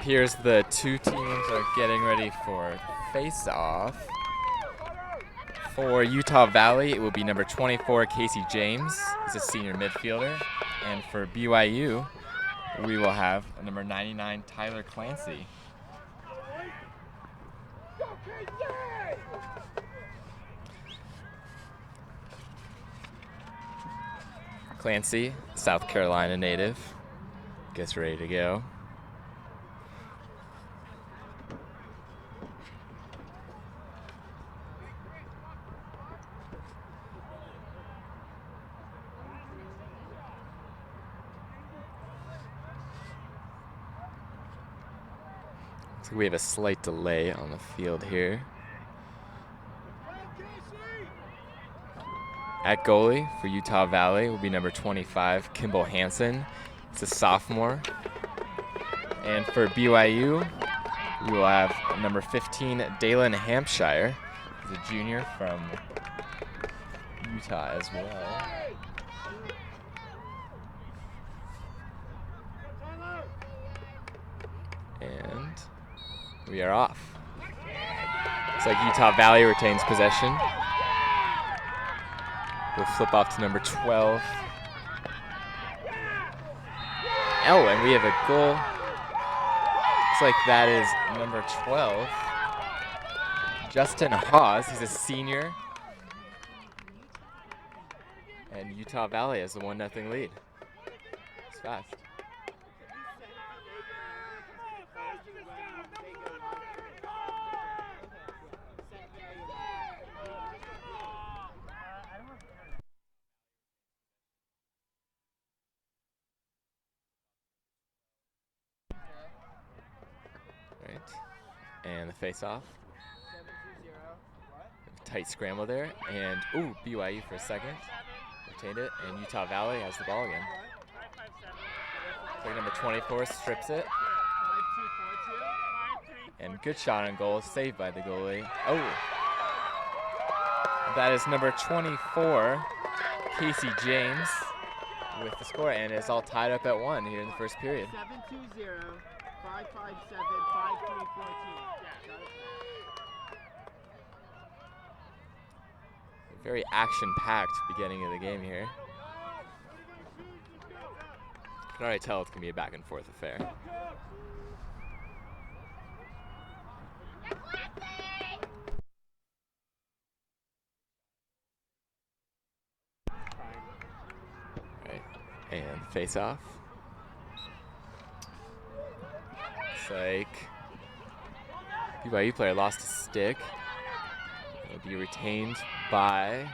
Here's the two teams are getting ready for face-off. For Utah Valley, it will be number 24, Casey James. He's a senior midfielder. And for BYU, we will have number 99, Tyler Clancy. Clancy, South Carolina native, gets ready to go. So we have a slight delay on the field here. At goalie for Utah Valley will be number 25, Kimball Hansen. He's a sophomore. And for BYU, we will have number 15, Dalen Hampshire. He's a junior from Utah as well. And we are off. Looks like Utah Valley retains possession. We'll flip off to number 12. Oh, and we have a goal. Looks like that is number 12, Justin Hawes. He's a senior. And Utah Valley has the 1-0 lead. It's fast. And the face-off. Tight scramble there. And, ooh, BYU for a second. Retained it. And Utah Valley has the ball again. Play number 24 strips it. And good shot on goal. Saved by the goalie. Oh. That is number 24, Casey James, with the score. And it's all tied up at 1 here in the first period. 7-2-0. 5-5-7-5-3-14. Very action-packed beginning of the game here. You can already tell it's going to be a back-and-forth affair. Right, and face-off. Looks like BYU player lost a stick. It'll be retained by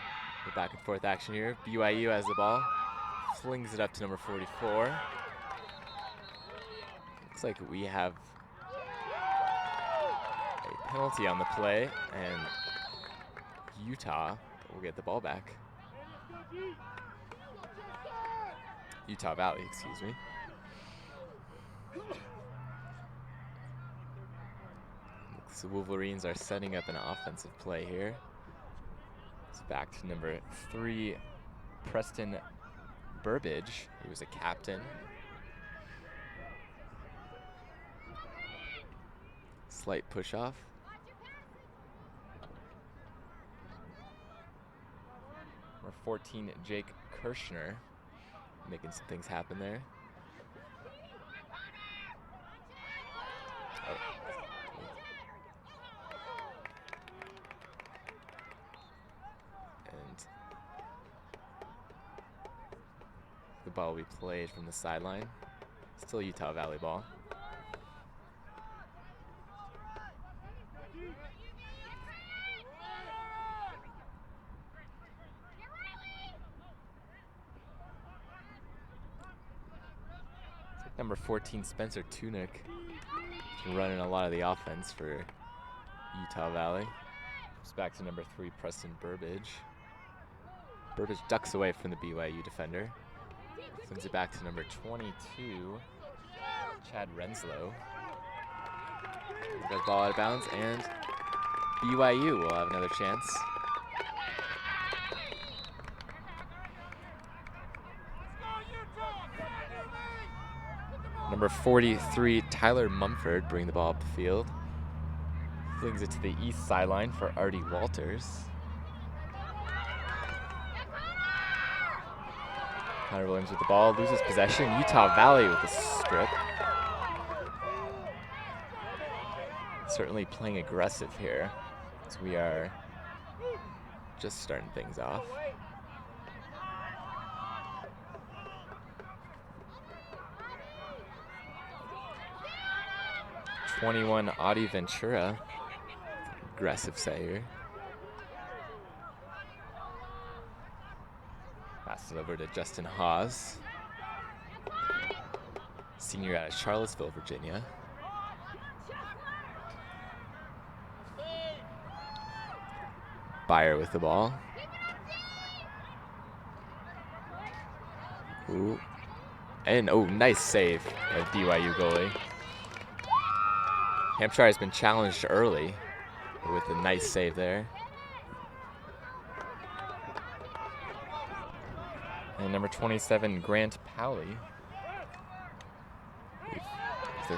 the back and forth action here. BYU has the ball, flings it up to number 44. Looks like we have a penalty on the play, and Utah will get the ball back. Utah Valley, excuse me. The Wolverines are setting up an offensive play here. It's back to number 3, Preston Burbage, who was a captain. Slight push off. Number 14, Jake Kirshner, making some things happen there. Oh. The ball will be played from the sideline. Still Utah Valley ball. Number 14, Spencer Tunick, running a lot of the offense for Utah Valley. It's back to number 3, Preston Burbage. Burbage ducks away from the BYU defender. Sends it back to number 22, Chad Renslow. Got the ball out of bounds, and BYU will have another chance. Number 43, Tyler Mumford, bring the ball up the field. Flings it to the east sideline for Artie Walters. Connor Williams with the ball, loses possession. Utah Valley with the strip. Certainly playing aggressive here, as we are just starting things off. 21, Audie Ventura, aggressive sayer. Pass it over to Justin Hawes, senior out of Charlottesville, Virginia. Byer with the ball. Ooh. And nice save by BYU goalie. Hampshire has been challenged early with a nice save there. And number 27, Grant Powley. With a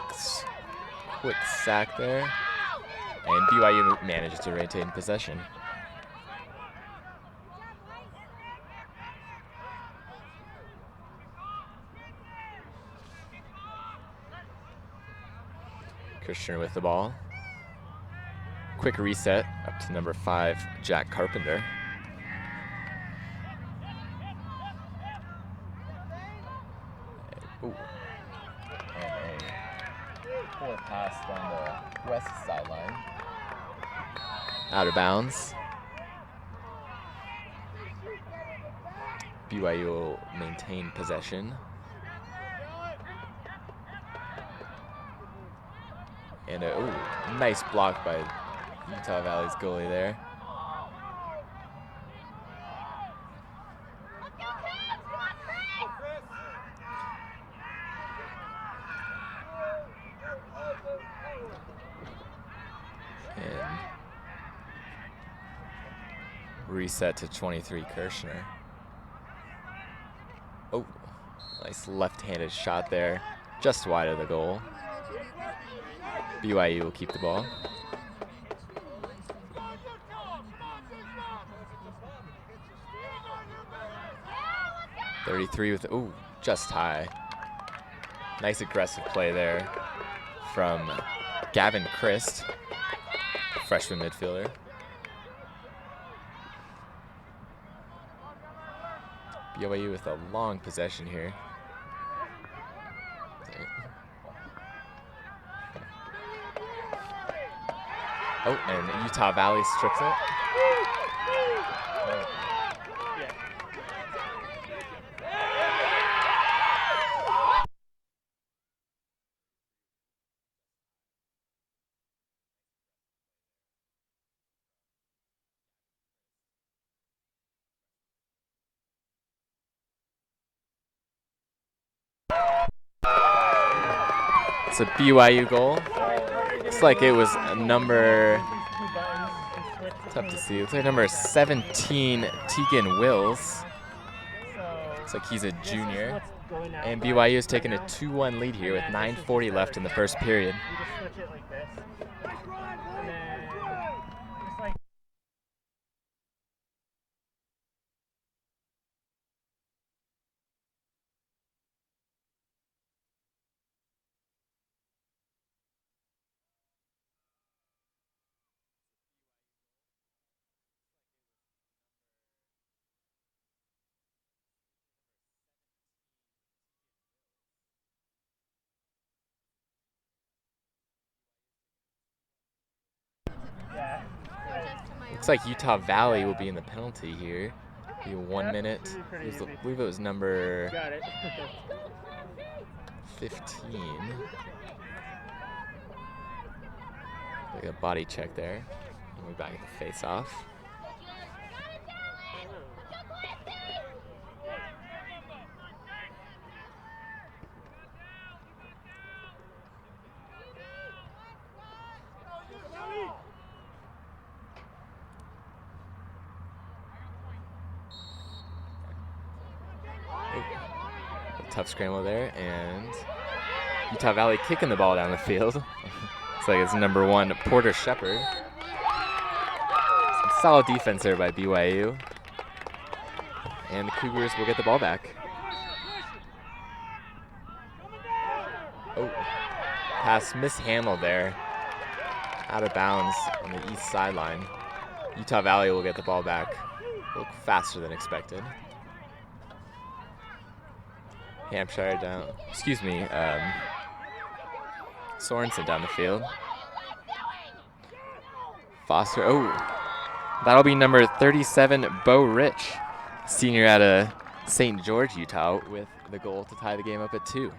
quick sack there. And BYU manages to retain possession. Kirshner with the ball. Quick reset up to number 5, Jack Carpenter. And a poor pass down the west sideline. Out of bounds. BYU will maintain possession. And a nice block by Utah Valley's goalie there. And reset to 23, Kirshner. Nice left-handed shot there, just wide of the goal. BYU will keep the ball. .33 with, just high. Nice aggressive play there from Gavin Christ, freshman midfielder. BYU with a long possession here. And Utah Valley strips it. It's a BYU goal. Looks like it was a number, tough to see. Looks like number 17, Tegan Wills. Looks like he's a junior. And BYU has taken a 2-1 lead here with 9:40 left in the first period. Looks like Utah Valley will be in the penalty here. Be 1 minute. I believe it was number 15. Like a body check there. And we're back at the face-off. Tough scramble there, and Utah Valley kicking the ball down the field. Looks like it's number 1, Porter Shepard. Some solid defense there by BYU. And the Cougars will get the ball back. Oh, pass mishandled there. Out of bounds on the east sideline. Utah Valley will get the ball back. Look faster than expected. Hampshire down, Sorensen down the field. Foster, that'll be number 37, Bo Rich, senior out of St. George, Utah, with the goal to tie the game up at 2.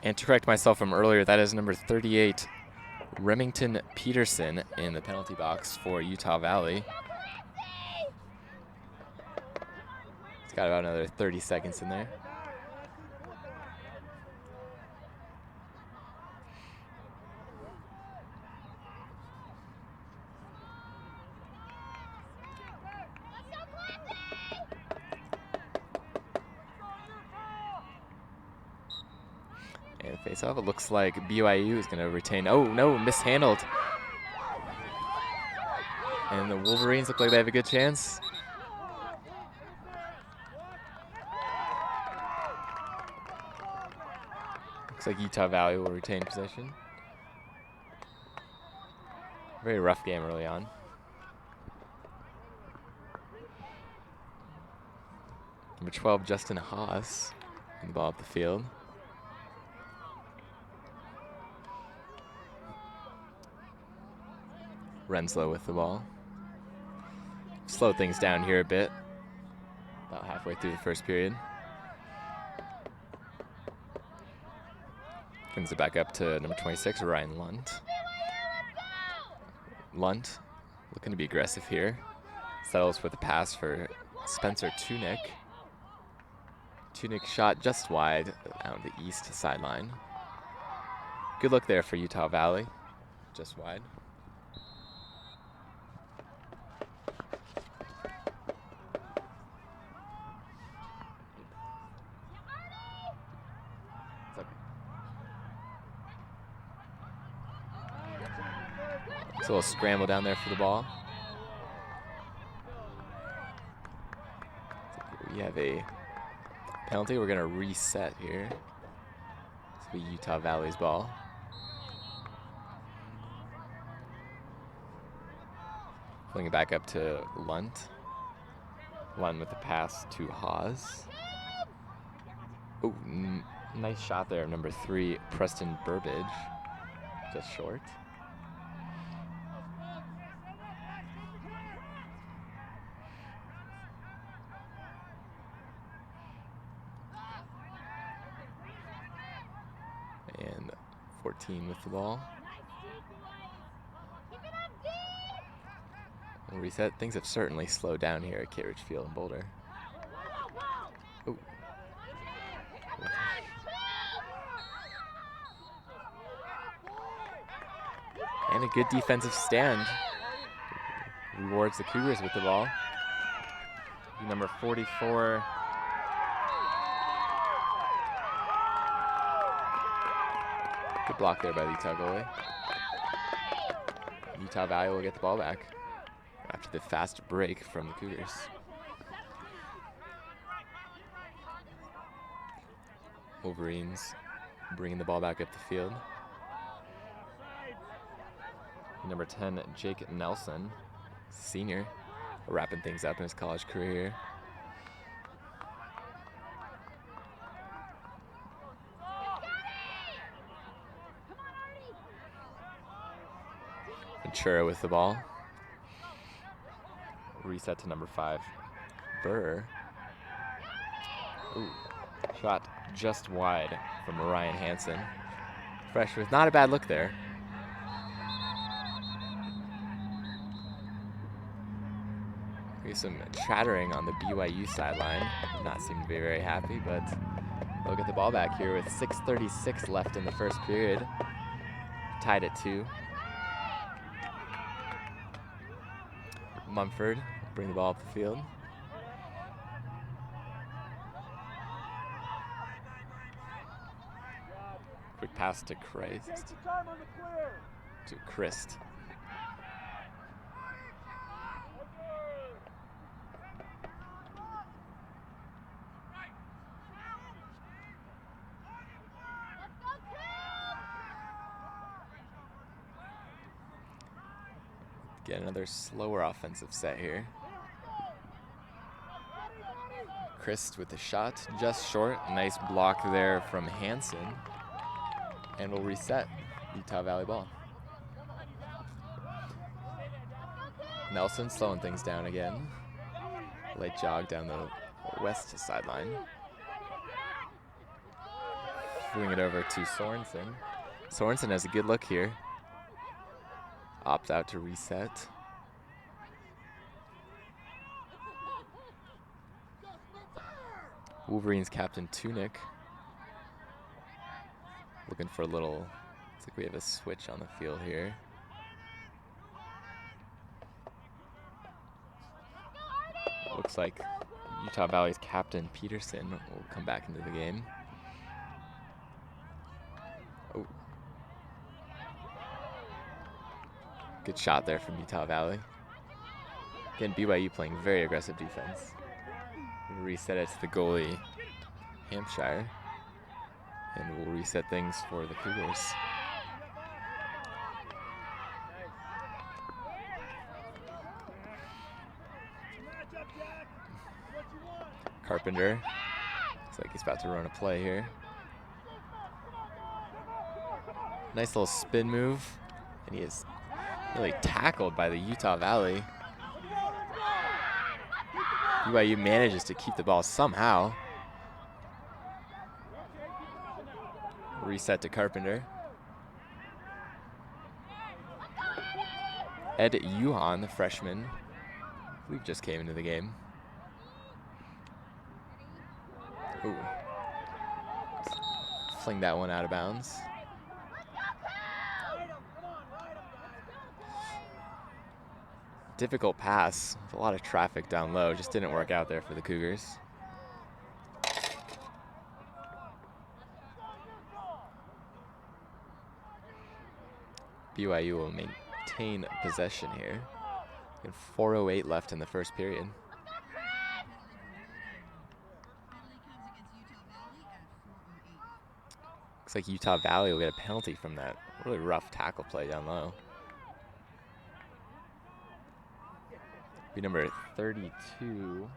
And to correct myself from earlier, that is number 38, Remington Peterson in the penalty box for Utah Valley. It's got about another 30 seconds in there. And face off, it looks like BYU is going to retain. Oh no, mishandled. And the Wolverines look like they have a good chance. Looks like Utah Valley will retain possession. Very rough game early on. Number 12, Justin Haas, in the ball up the field. Renslow with the ball. Slow things down here a bit. About halfway through the first period. Brings it back up to number 26, Ryan Lunt. Lunt looking to be aggressive here. Settles with a pass for Spencer Tunick. Tunick shot just wide out the east sideline. Good look there for Utah Valley. Just wide. It's a little scramble down there for the ball. We have a penalty. We're going to reset here. This will be Utah Valley's ball. Pulling it back up to Lunt. Lunt with the pass to Haas. Oh, nice shot there, number 3, Preston Burbage. Just short. And 14 with the ball. We'll reset. Things have certainly slowed down here at Kittredge Field in Boulder. Ooh. And a good defensive stand. Rewards the Cougars with the ball. Number 44. Good block there by the Utah goalie. Utah Valley will get the ball back after the fast break from the Cougars. Wolverines bringing the ball back up the field. Number 10, Jake Nelson, senior, wrapping things up in his college career. Ventura with the ball. Reset to number 5, Burr. Ooh, shot just wide from Ryan Hansen. Fresh with not a bad look there. There's some chattering on the BYU sideline. Not seem to be very happy, but they'll get the ball back here with 6:36 left in the first period. Tied at 2. Mumford bring the ball up the field. Quick pass to Christ. To Christ. Get another slower offensive set here. Christ with the shot, just short. Nice block there from Hansen. And we'll reset Utah Valley ball. Nelson slowing things down again. Light jog down the west sideline. Swing it over to Sorensen. Sorensen has a good look here. Opts out to reset. Wolverines captain Tunick. Looking for a little, looks like we have a switch on the field here. Looks like Utah Valley's captain Peterson will come back into the game. Oh. Good shot there from Utah Valley. Again, BYU playing very aggressive defense. We'll reset it to the goalie, Hampshire. And we'll reset things for the Cougars. Carpenter. Looks like he's about to run a play here. Nice little spin move. And he is really tackled by the Utah Valley. BYU manages to keep the ball somehow. Reset to Carpenter. Ed Yuhan, the freshman, I believe just came into the game. Ooh. Fling that one out of bounds. Difficult pass with a lot of traffic down low. Just didn't work out there for the Cougars. BYU will maintain possession here. And 4:08 left in the first period. Looks like Utah Valley will get a penalty from that really rough tackle play down low. Be number 32,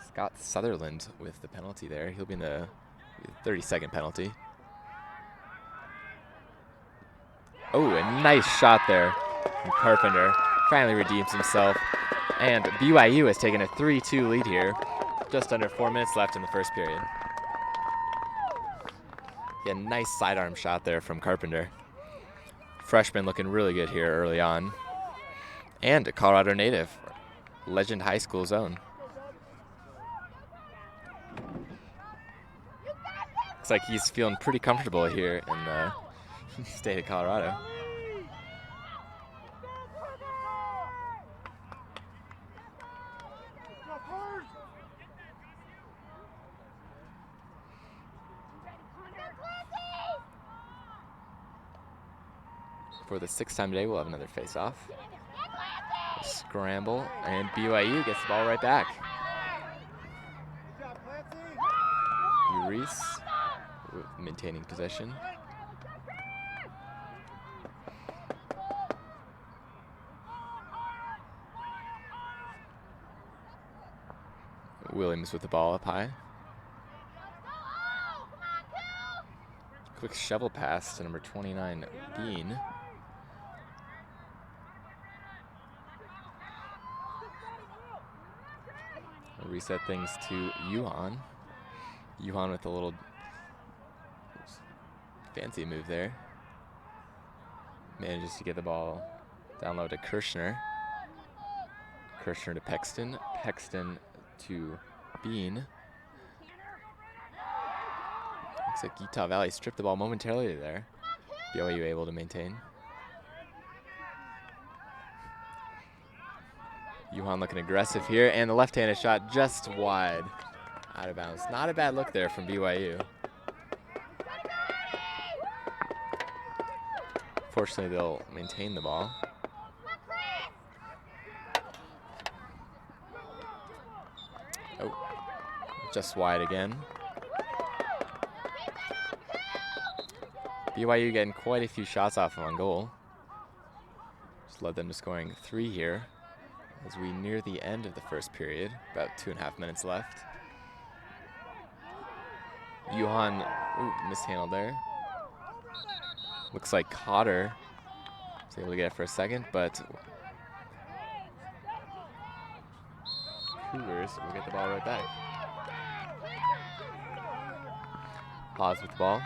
Scott Sutherland with the penalty there. He'll be in the 30-second penalty. Oh, a nice shot there from Carpenter. Finally redeems himself. And BYU has taken a 3-2 lead here. Just under 4 minutes left in the first period. Yeah, nice sidearm shot there from Carpenter. Freshman looking really good here early on. And a Colorado native. Legend High School's own. Looks like he's feeling pretty comfortable here in the state of Colorado. For the 6th time today, we'll have another face-off. Scramble, and BYU gets the ball right back. Reese maintaining possession. Williams with the ball up high. Quick shovel pass to number 29, Bean. We'll reset things to Yuhan. Yuhan with a little fancy move there. Manages to get the ball down low to Kirshner. Kirshner to Pexton. Pexton to Bean. Looks like Utah Valley stripped the ball momentarily there. BYU able to maintain. Yuhan looking aggressive here, and the left-handed shot just wide, out of bounds. Not a bad look there from BYU. Fortunately, they'll maintain the ball. Oh, just wide again. BYU getting quite a few shots off on goal. Just led them to scoring 3 here as we near the end of the first period. About 2.5 minutes left. Johan, mishandled there. Looks like Cotter was able to get it for a second, but Cougars will get the ball right back. Pause with the ball.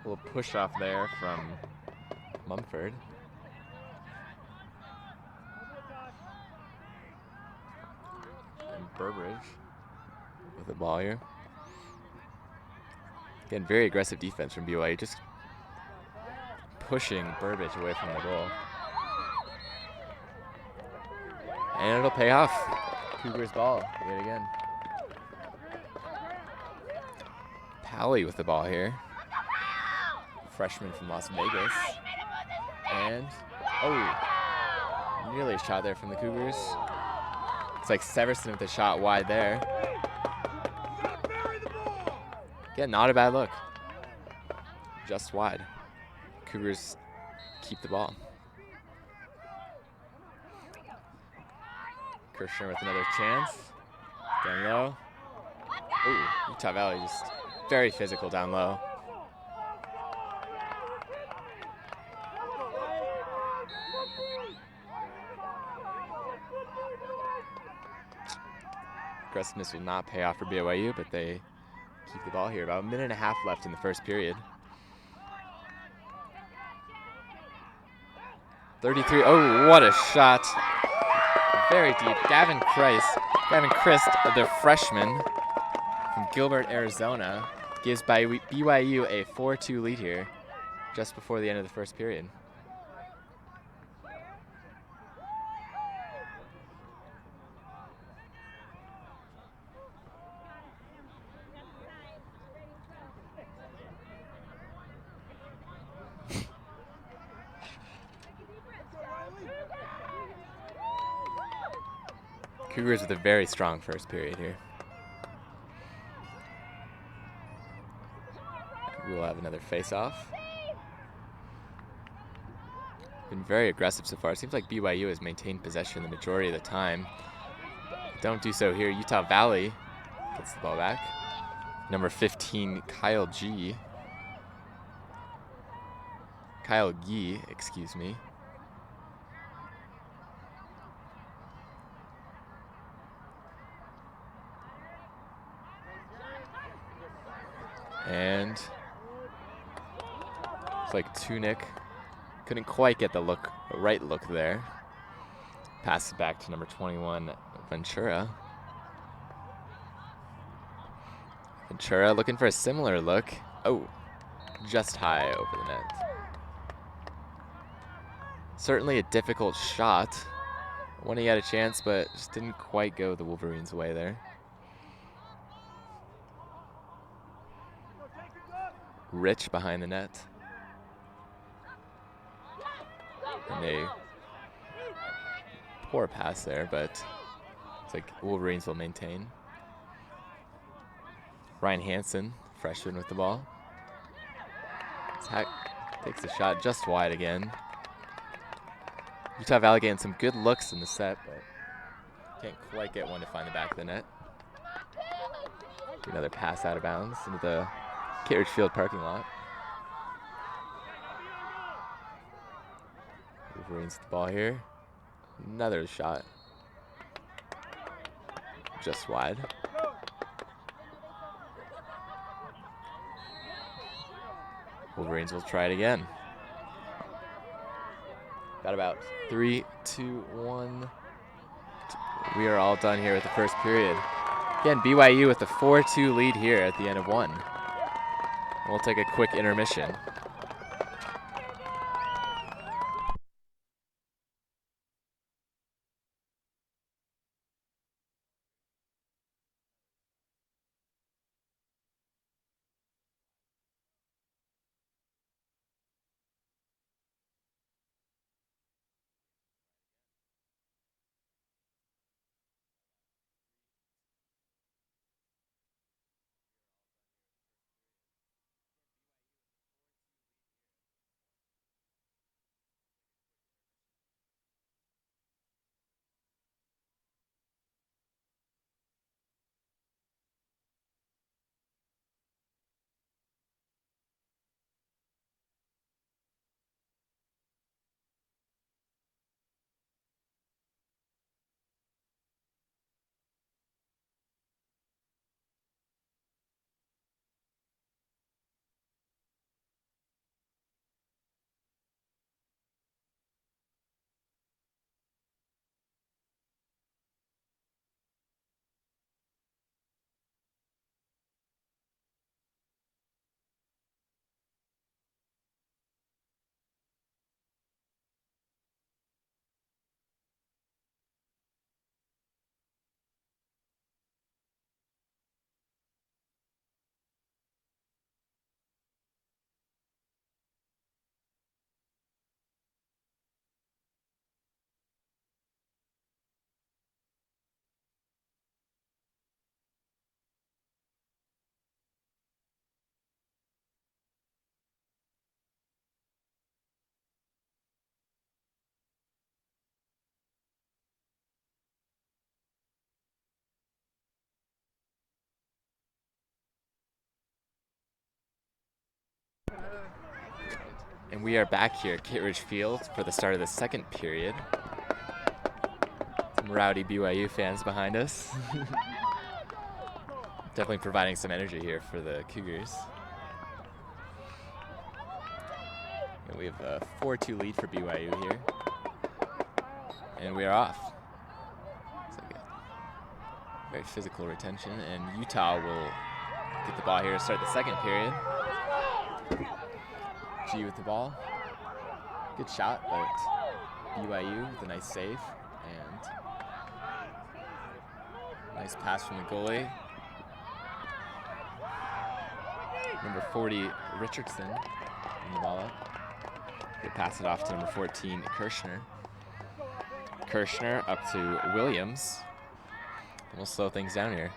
A little push off there from Mumford. And Burbridge with the ball here. Again, very aggressive defense from BYU, just pushing Burbridge away from the goal. And it'll pay off. Cougars ball yet again. Pally with the ball here. Freshman from Las Vegas. And, nearly a shot there from the Cougars. It's like Severson with a shot wide there. Again, not a bad look. Just wide. Cougars keep the ball. Kirshner with another chance. Down low. Utah Valley just very physical down low. Aggressiveness will not pay off for BYU, but they keep the ball here. About 1.5 minutes left in the first period. 33, what a shot. Very deep. Gavin Christ, the freshman from Gilbert, Arizona, gives BYU a 4-2 lead here just before the end of the first period. Cougars with a very strong first period here. We'll have another face-off. Been very aggressive so far. It seems like BYU has maintained possession the majority of the time. Don't do so here. Utah Valley gets the ball back. Number 15, Kyle Gee, excuse me. And it's like Tunick couldn't quite get the right look there. Passes back to number 21, Ventura. Ventura looking for a similar look. Just high over the net. Certainly a difficult shot. When he had a chance, but just didn't quite go the Wolverines' way there. Rich behind the net. And a poor pass there, but it's like Wolverines will maintain. Ryan Hansen, freshman with the ball. Takes a shot just wide again. Utah Valley getting some good looks in the set, but can't quite get one to find the back of the net. Another pass out of bounds into the Kittredge Field parking lot. Wolverines the ball here. Another shot. Just wide. Wolverines will try it again. Got about 3, 2, 1. We are all done here with the first period. Again, BYU with the 4-2 lead here at the end of 1. We'll take a quick intermission. And we are back here at Kittredge Field for the start of the second period. Some rowdy BYU fans behind us. Definitely providing some energy here for the Cougars. And we have a 4-2 lead for BYU here. And we are off. It's like a very physical retention, and Utah will get the ball here to start the second period. G with the ball. Good shot, but BYU with a nice save. And nice pass from the goalie. Number 40, Richardson, in the ball up. They pass it off to number 14, Kirshner. Kirshner up to Williams. And we'll slow things down here.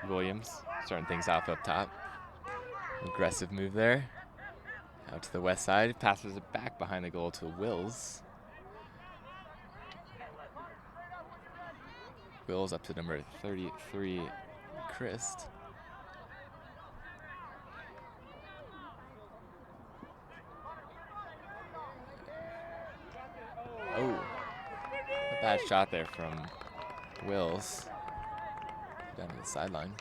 Williams starting things off up top. Aggressive move there. Out to the west side. Passes it back behind the goal to Wills. Wills up to number 33, Christ. Oh, a bad shot there from Wills. Down to the sideline.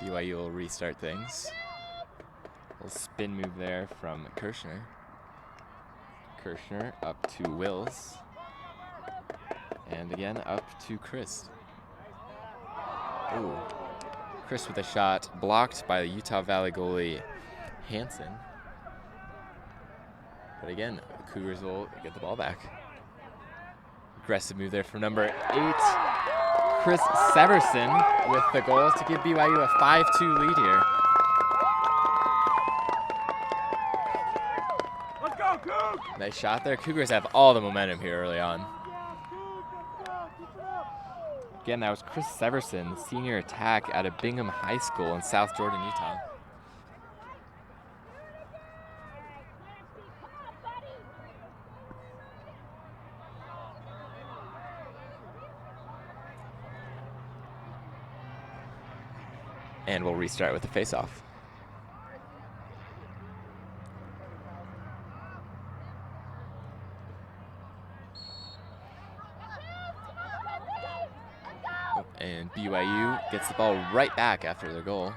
BYU will restart things. A little spin move there from Kirshner. Kirshner up to Wills. And again up to Chris. Ooh. Chris with a shot blocked by the Utah Valley goalie Hansen. But again, the Cougars will get the ball back. Aggressive move there from number 8, Chris Severson, with the goal to give BYU a 5-2 lead here. Let's go, Coug! Nice shot there. Cougars have all the momentum here early on. Again, that was Chris Severson, senior attack out of Brigham High School in South Jordan, Utah. And we'll restart with the face-off. And BYU gets the ball right back after their goal.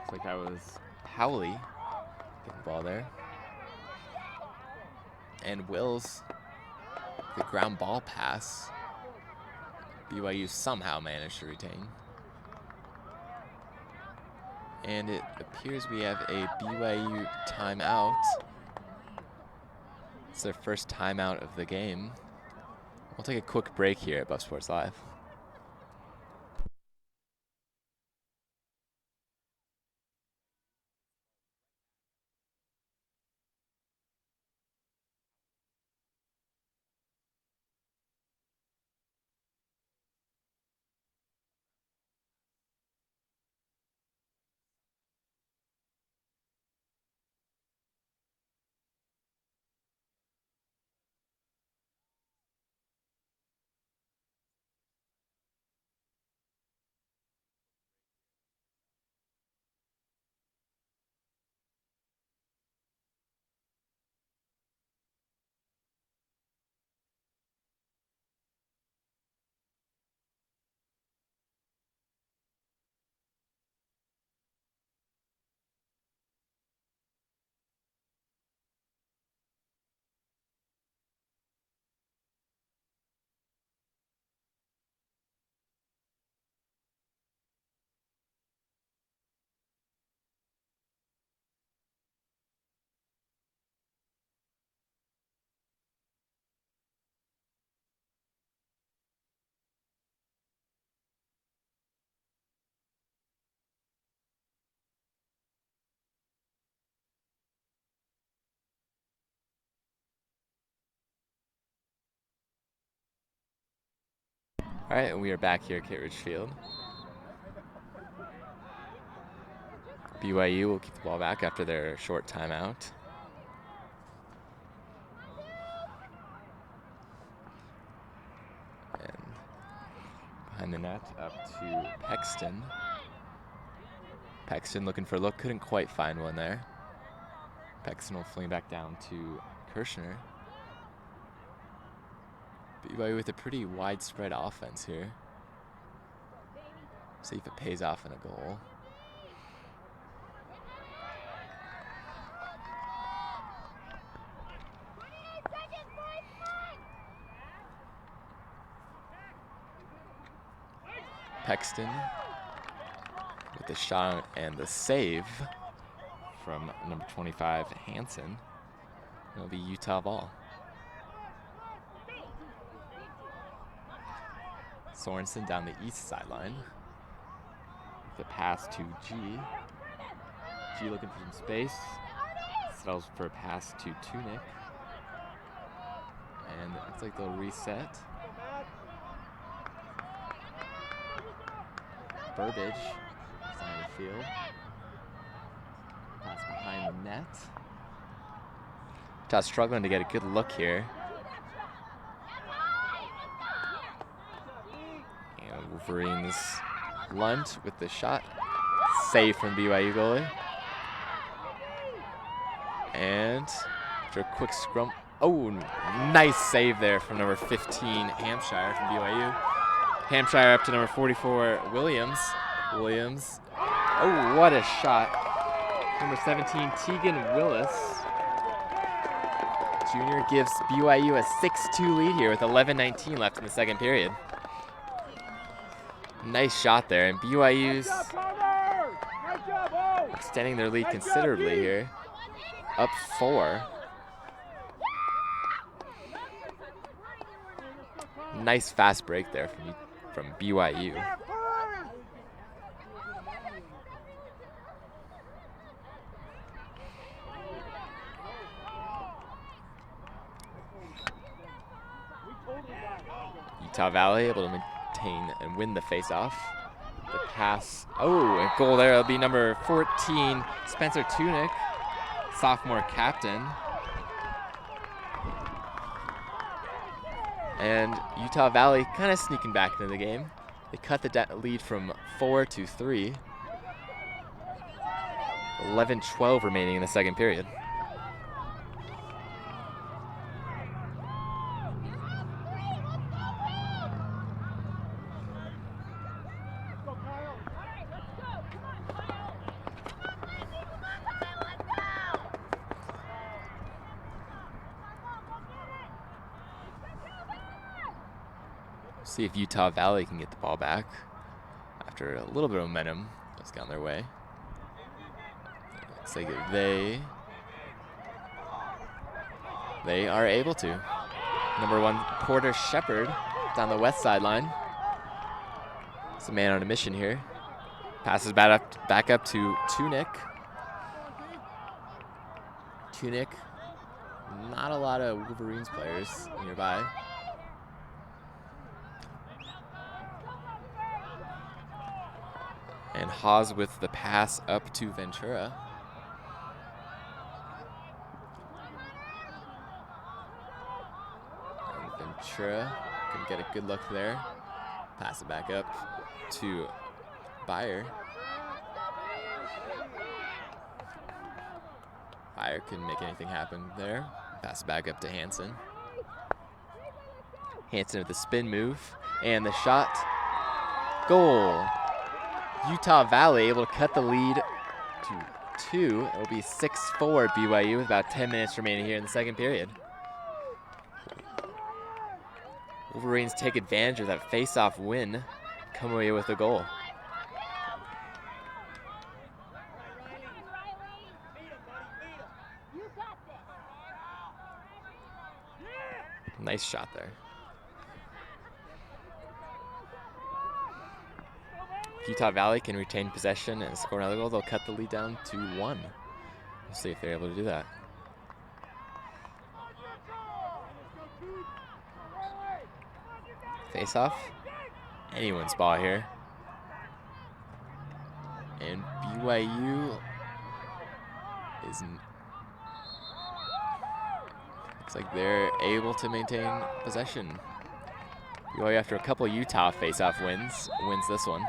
Looks like that was Howley getting the ball there. And Wills, the ground ball pass, BYU somehow managed to retain. And it appears we have a BYU timeout. It's their first timeout of the game. We'll take a quick break here at Buff Sports Live. All right, and we are back here at Kittredge Field. BYU will keep the ball back after their short timeout. And behind the net up to Pexton. Pexton looking for a look, couldn't quite find one there. Pexton will fling back down to Kirshner. BYU with a pretty widespread offense here. See if it pays off in a goal. Pexton with the shot and the save from number 25, Hansen. It'll be Utah ball. Sorensen down the east sideline. The pass to G. G looking for some space. Settles for a pass to Tunick. And it looks like they'll reset. Burbage side of the field. Pass behind the net. Utah struggling to get a good look here. And Wolverines Lunt with the shot. Save from BYU goalie. And after a quick scrum. Oh, nice save there from number 15, Hampshire from BYU. Hampshire up to number 44, Williams. Williams. Oh, what a shot. Number 17, Tegan Willis. Junior gives BYU a 6-2 lead here with 11:19 left in the second period. Nice shot there, and BYU's extending their lead considerably here. Up 4. Nice fast break there from BYU. Utah Valley able to maintain and win the faceoff. The pass, oh, a goal there. It'll be number 14, Spencer Tunick, sophomore captain. And Utah Valley kind of sneaking back into the game. They cut the lead from 4 to 3. 11-12 remaining in the second period. See if Utah Valley can get the ball back after a little bit of momentum that's gone their way. Looks like they are able to. Number 1, Porter Shepard down the west sideline. It's a man on a mission here. Passes back up to Tunick. Tunick, not a lot of Wolverines players nearby. And Haas with the pass up to Ventura. And Ventura can get a good look there. Pass it back up to Byer. Byer couldn't make anything happen there. Pass it back up to Hansen. Hansen with the spin move. And the shot. Goal. Utah Valley able to cut the lead to 2. It'll be 6-4 BYU with about 10 minutes remaining here in the second period. Wolverines take advantage of that face-off win, come away with a goal. Nice shot there. Utah Valley can retain possession and score another goal, they'll cut the lead down to 1. We'll see if they're able to do that. Face off. Anyone's ball here. And BYU looks like they're able to maintain possession. BYU, after a couple Utah face-off wins this one.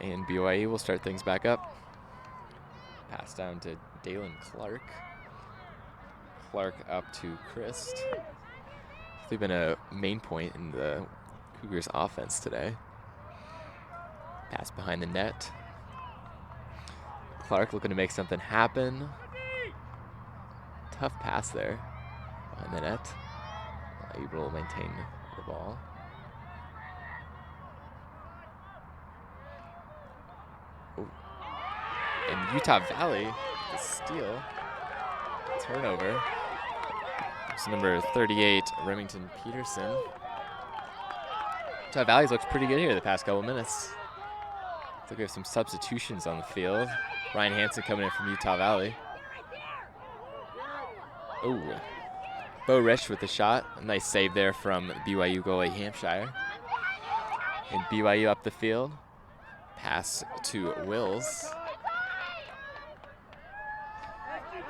And BYU will start things back up. Pass down to Dalen Clark. Clark up to Christ. They've been a main point in the Cougars offense today. Pass behind the net. Clark looking to make something happen. Tough pass there behind the net. Able to maintain the ball. Ooh. And Utah Valley, the steal. Turnover. It's number 38, Remington Peterson. Utah Valley's looked pretty good here the past couple minutes. Looks like we have some substitutions on the field. Ryan Hansen coming in from Utah Valley. Oh, Bo Rich with the shot. A nice save there from BYU goalie Hampshire. And BYU up the field. Pass to Wills.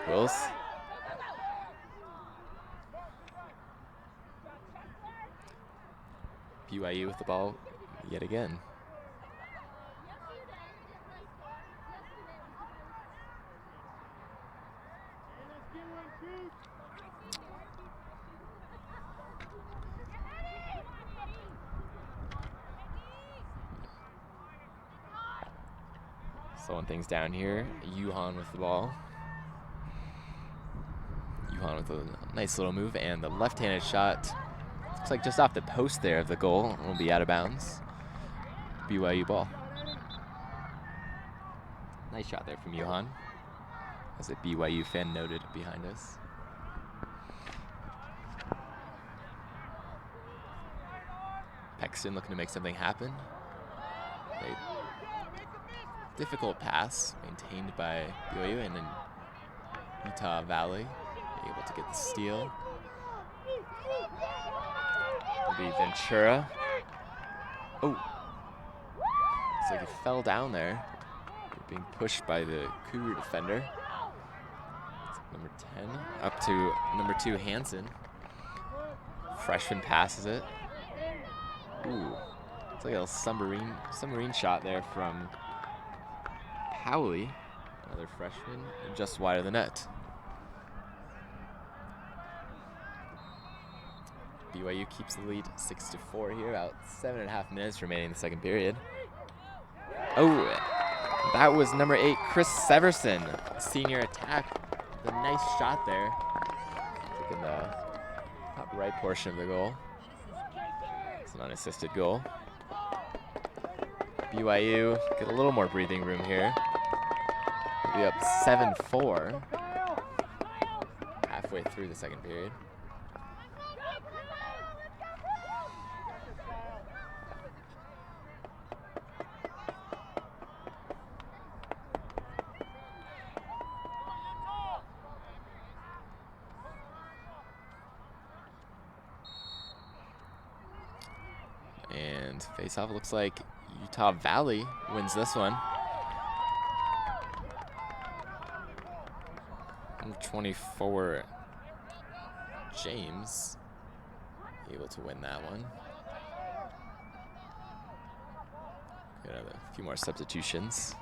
Wills. BYU with the ball yet again. Slowing things down here. Yuhan with the ball. Yuhan with a nice little move, and the left-handed shot looks like just off the post there of the goal. It will be out of bounds. BYU ball. Nice shot there from Yuhan, as a BYU fan noted behind us. Pexton looking to make something happen. A difficult pass maintained by BYU, and then Utah Valley able to get the steal. It'll be Ventura. Oh, looks like he fell down there, being pushed by the Cougar defender. Number 10 up to number 2 Hansen. Freshman passes it. Ooh, it's like a little submarine shot there from Howley, another freshman, just wide of the net. BYU keeps the lead 6-4 here, about 7.5 minutes remaining in the second period. Oh, that was number 8, Chris Severson, senior attack. The nice shot there, taking the top right portion of the goal. It's an unassisted goal. BYU get a little more breathing room here. We'll be up 7-4 halfway through the second period. And face-off looks like Utah Valley wins this one. Number 24, James, able to win that one. Got a few more substitutions.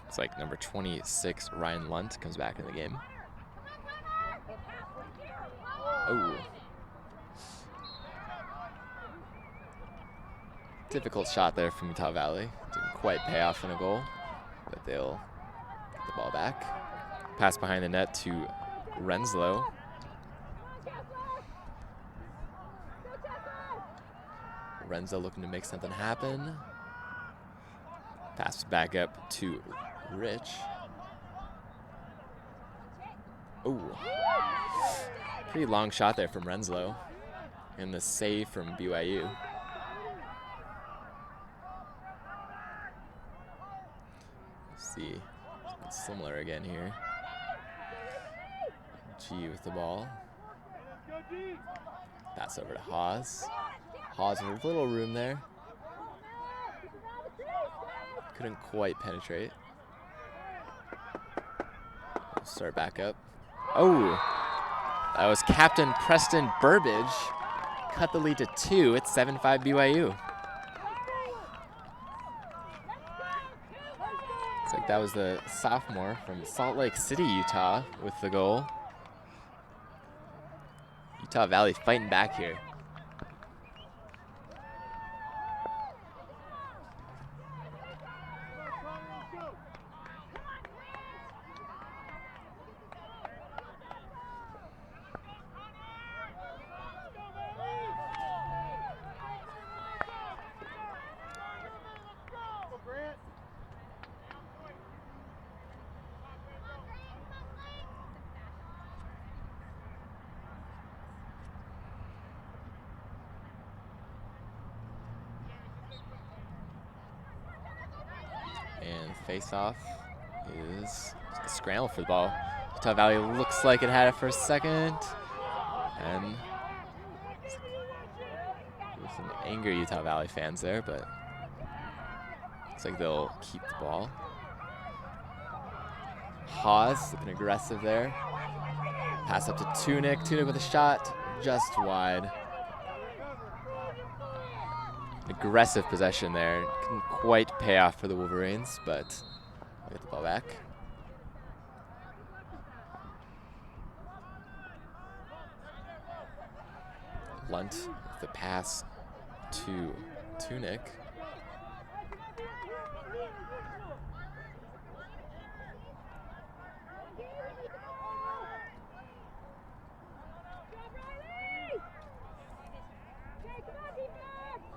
Looks like number 26, Ryan Lunt, comes back in the game. Oh. Difficult shot there from Utah Valley. Didn't quite pay off in a goal, but they'll get the ball back. Pass behind the net to Renslow. Renslow looking to make something happen. Pass back up to Rich. Oh, pretty long shot there from Renslow, and the save from BYU. See, it's similar again here. G with the ball. Pass over to Hawes. Hawes with a little room there. Couldn't quite penetrate. We'll start back up. Oh, that was Captain Preston Burbage. Cut the lead to 2. It's 7-5 BYU. Looks like that was the sophomore from Salt Lake City, Utah, with the goal. Utah Valley fighting back here. And face-off is a scramble for the ball. Utah Valley looks like it had it for a second. And there's some angry Utah Valley fans there, but looks like they'll keep the ball. Hawes looking aggressive there. Pass up to Tunick. Tunick with a shot just wide. Aggressive possession there. Couldn't quite pay off for the Wolverines, but I'll get the ball back. Lunt with the pass to Tunick.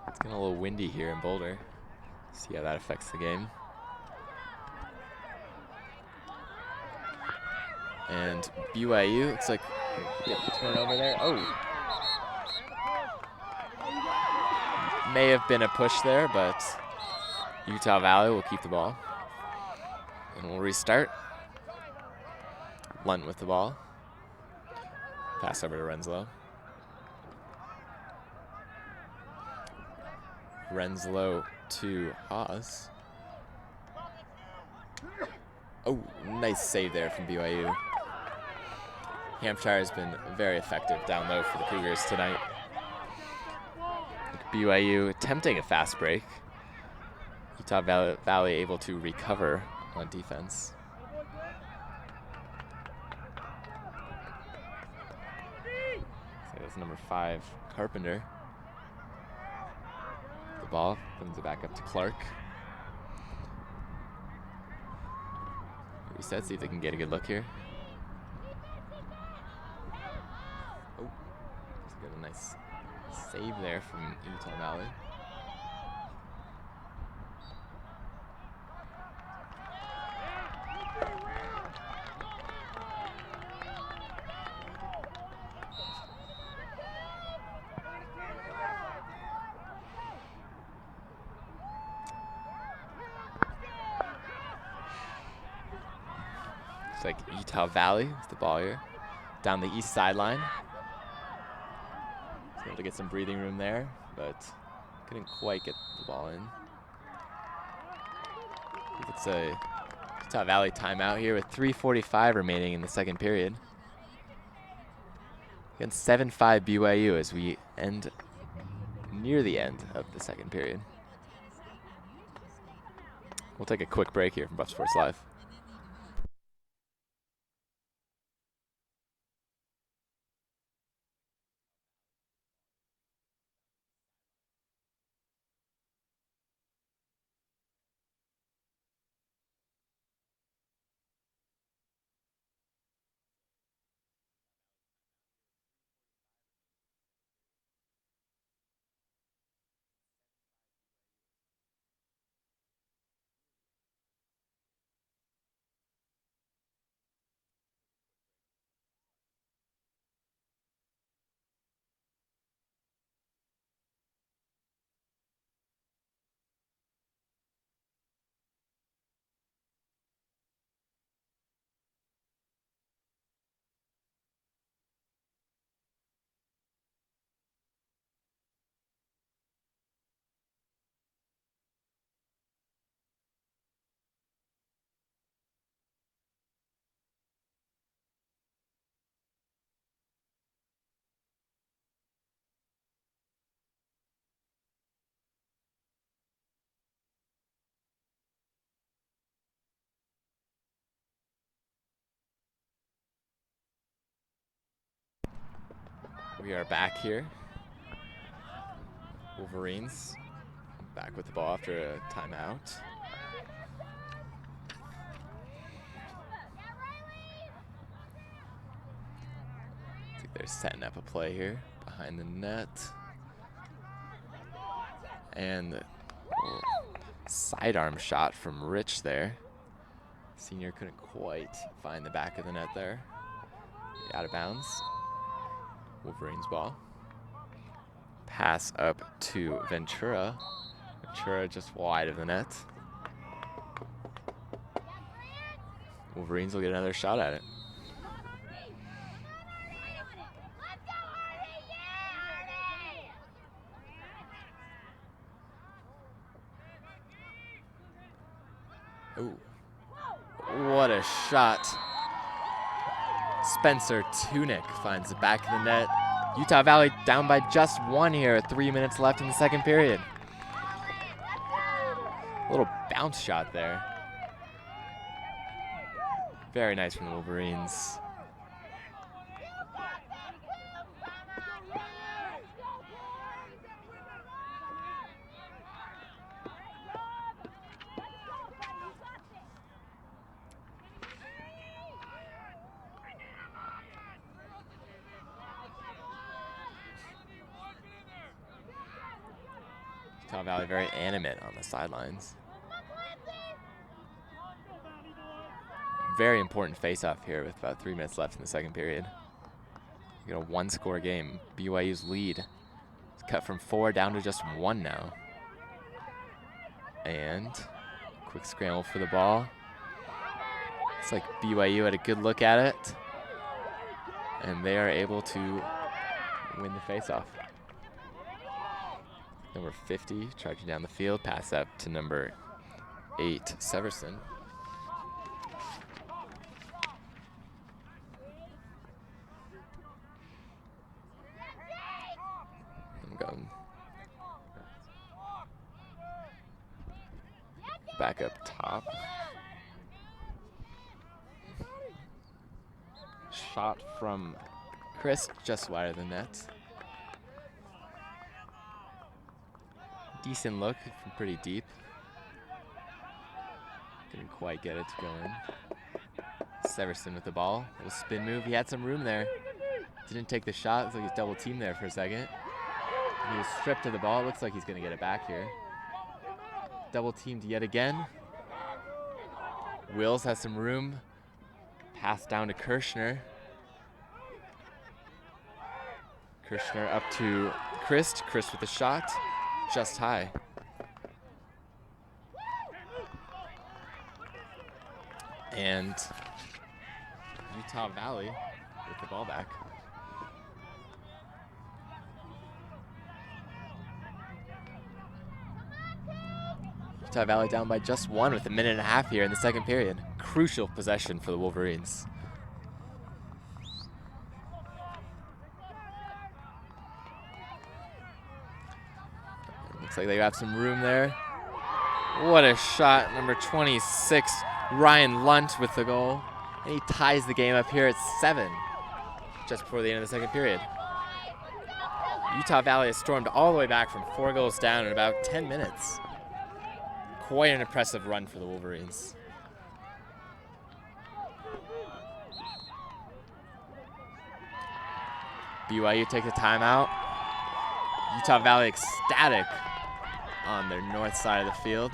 It's getting a little windy here in Boulder. See how that affects the game. And BYU, looks like get the turnover there. Oh. May have been a push there, but Utah Valley will keep the ball. And we'll restart. Lunt with the ball. Pass over to Renslow. Renslow to Haas. Oh, nice save there from BYU. Hampshire has been very effective down low for the Cougars tonight. BYU attempting a fast break. Utah Valley able to recover on defense. So that's number 5, Carpenter. The ball brings it back up to Clark. Reset, see if they can get a good look here. Oh, just got a nice save there from Utah Valley. It's like Utah Valley with the ball here. Down the east sideline. Able to get some breathing room there, but couldn't quite get the ball in. I think it's a Utah Valley timeout here with 3:45 remaining in the second period. Again, 7-5 BYU as we end near the end of the second period. We'll take a quick break here from Buff Sports Live. We are back here. Wolverines back with the ball after a timeout. I think they're setting up a play here behind the net. And the sidearm shot from Rich there. Senior couldn't quite find the back of the net there. Out of bounds. Wolverines ball. Pass up to Ventura. Ventura just wide of the net. Wolverines will get another shot at it. Ooh. What a shot. Spencer Tunick finds the back of the net. Utah Valley down by just one here with 3 minutes left in the second period. A little bounce shot there. Very nice from the Wolverines. Utah Valley very animate on the sidelines. Very important face-off here with about 3 minutes left in the second period. You got a one-score game. BYU's lead is cut from 4 down to just 1 now. And quick scramble for the ball. Looks like BYU had a good look at it. And they are able to win the face-off. Number 50 charging down the field. Pass up to number 8, Severson. Going back up top. Shot from Chris, just wider than net. Decent look from pretty deep. Didn't quite get it to go in. Severson with the ball. Little spin move. He had some room there. Didn't take the shot. Looks like he's double teamed there for a second. He was stripped of the ball. Looks like he's going to get it back here. Double teamed yet again. Wills has some room. Pass down to Kirshner. Kirshner up to Christ. Christ with the shot. Just high. And Utah Valley with the ball back. Utah Valley down by just 1 with 1.5 minutes here in the second period. Crucial possession for the Wolverines. Looks like they got some room there. What a shot, number 26, Ryan Lunt with the goal. And he ties the game up here at 7, just before the end of the second period. Utah Valley has stormed all the way back from 4 goals down in about 10 minutes. Quite an impressive run for the Wolverines. BYU takes a timeout. Utah Valley ecstatic on their north side of the field.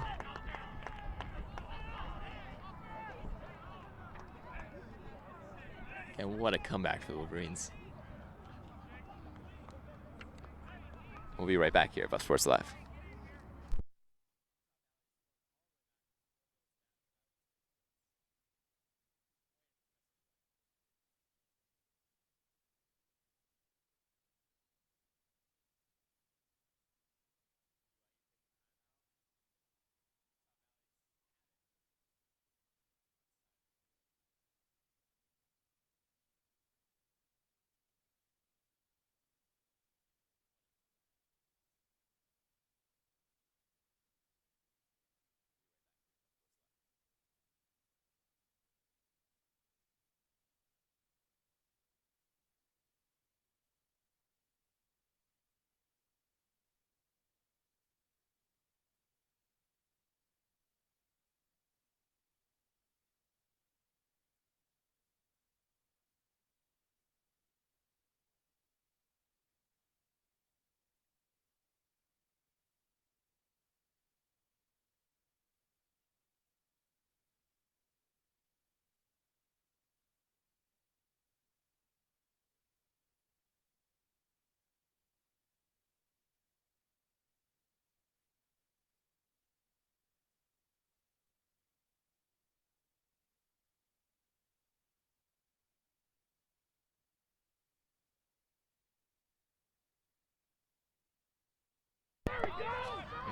And what a comeback for the Wolverines. We'll be right back here at Buff Sports Live.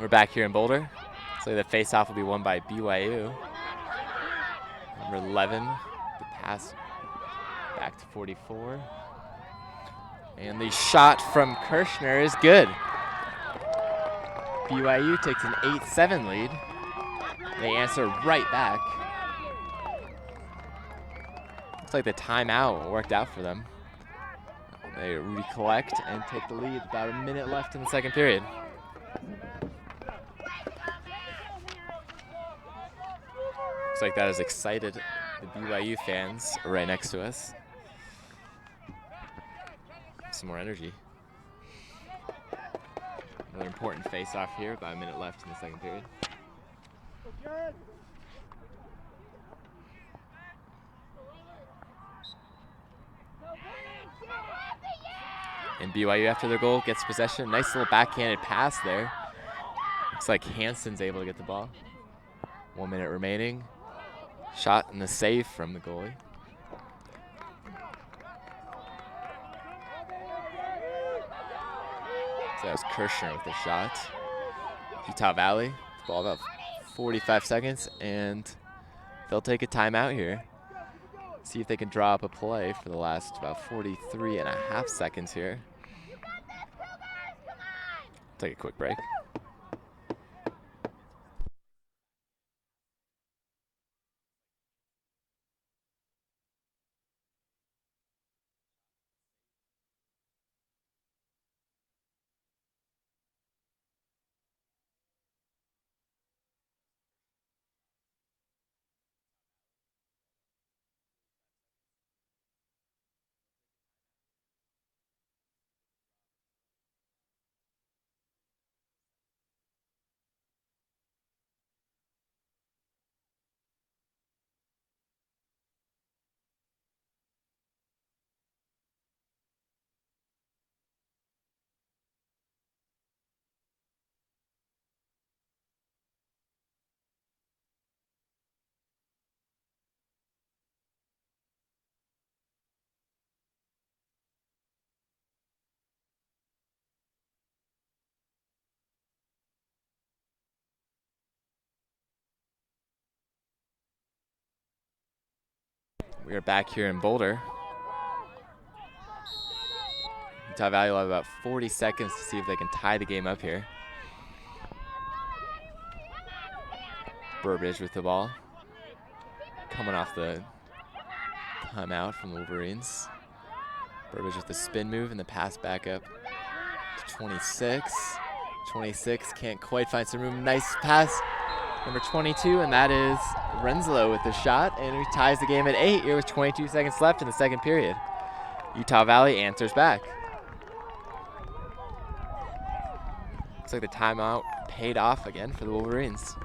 We're back here in Boulder. So the face-off will be won by BYU. Number 11, the pass back to 44. And the shot from Kirshner is good. BYU takes an 8-7 lead. They answer right back. Looks like the timeout worked out for them. They recollect and take the lead. About a minute left in the second period. Looks like that has excited the BYU fans right next to us. Some more energy. Another important face-off here. About a minute left in the second period. And BYU, after their goal, gets possession. Nice little backhanded pass there. Looks like Hanson's able to get the ball. 1 minute remaining. Shot and the save from the goalie. So that was Kirshner with the shot. Utah Valley, ball about 45 seconds, and they'll take a timeout here. See if they can draw up a play for the last about 43.5 seconds here. Take a quick break. We are back here in Boulder. Utah Valley will have about 40 seconds to see if they can tie the game up here. Burbage with the ball. Coming off the timeout from the Wolverines. Burbage with the spin move and the pass back up to 26. 26 can't quite find some room. Nice pass. Number 22, and that is Renslow with the shot, and he ties the game at 8 here with 22 seconds left in the second period. Utah Valley answers back. Looks like the timeout paid off again for the Wolverines.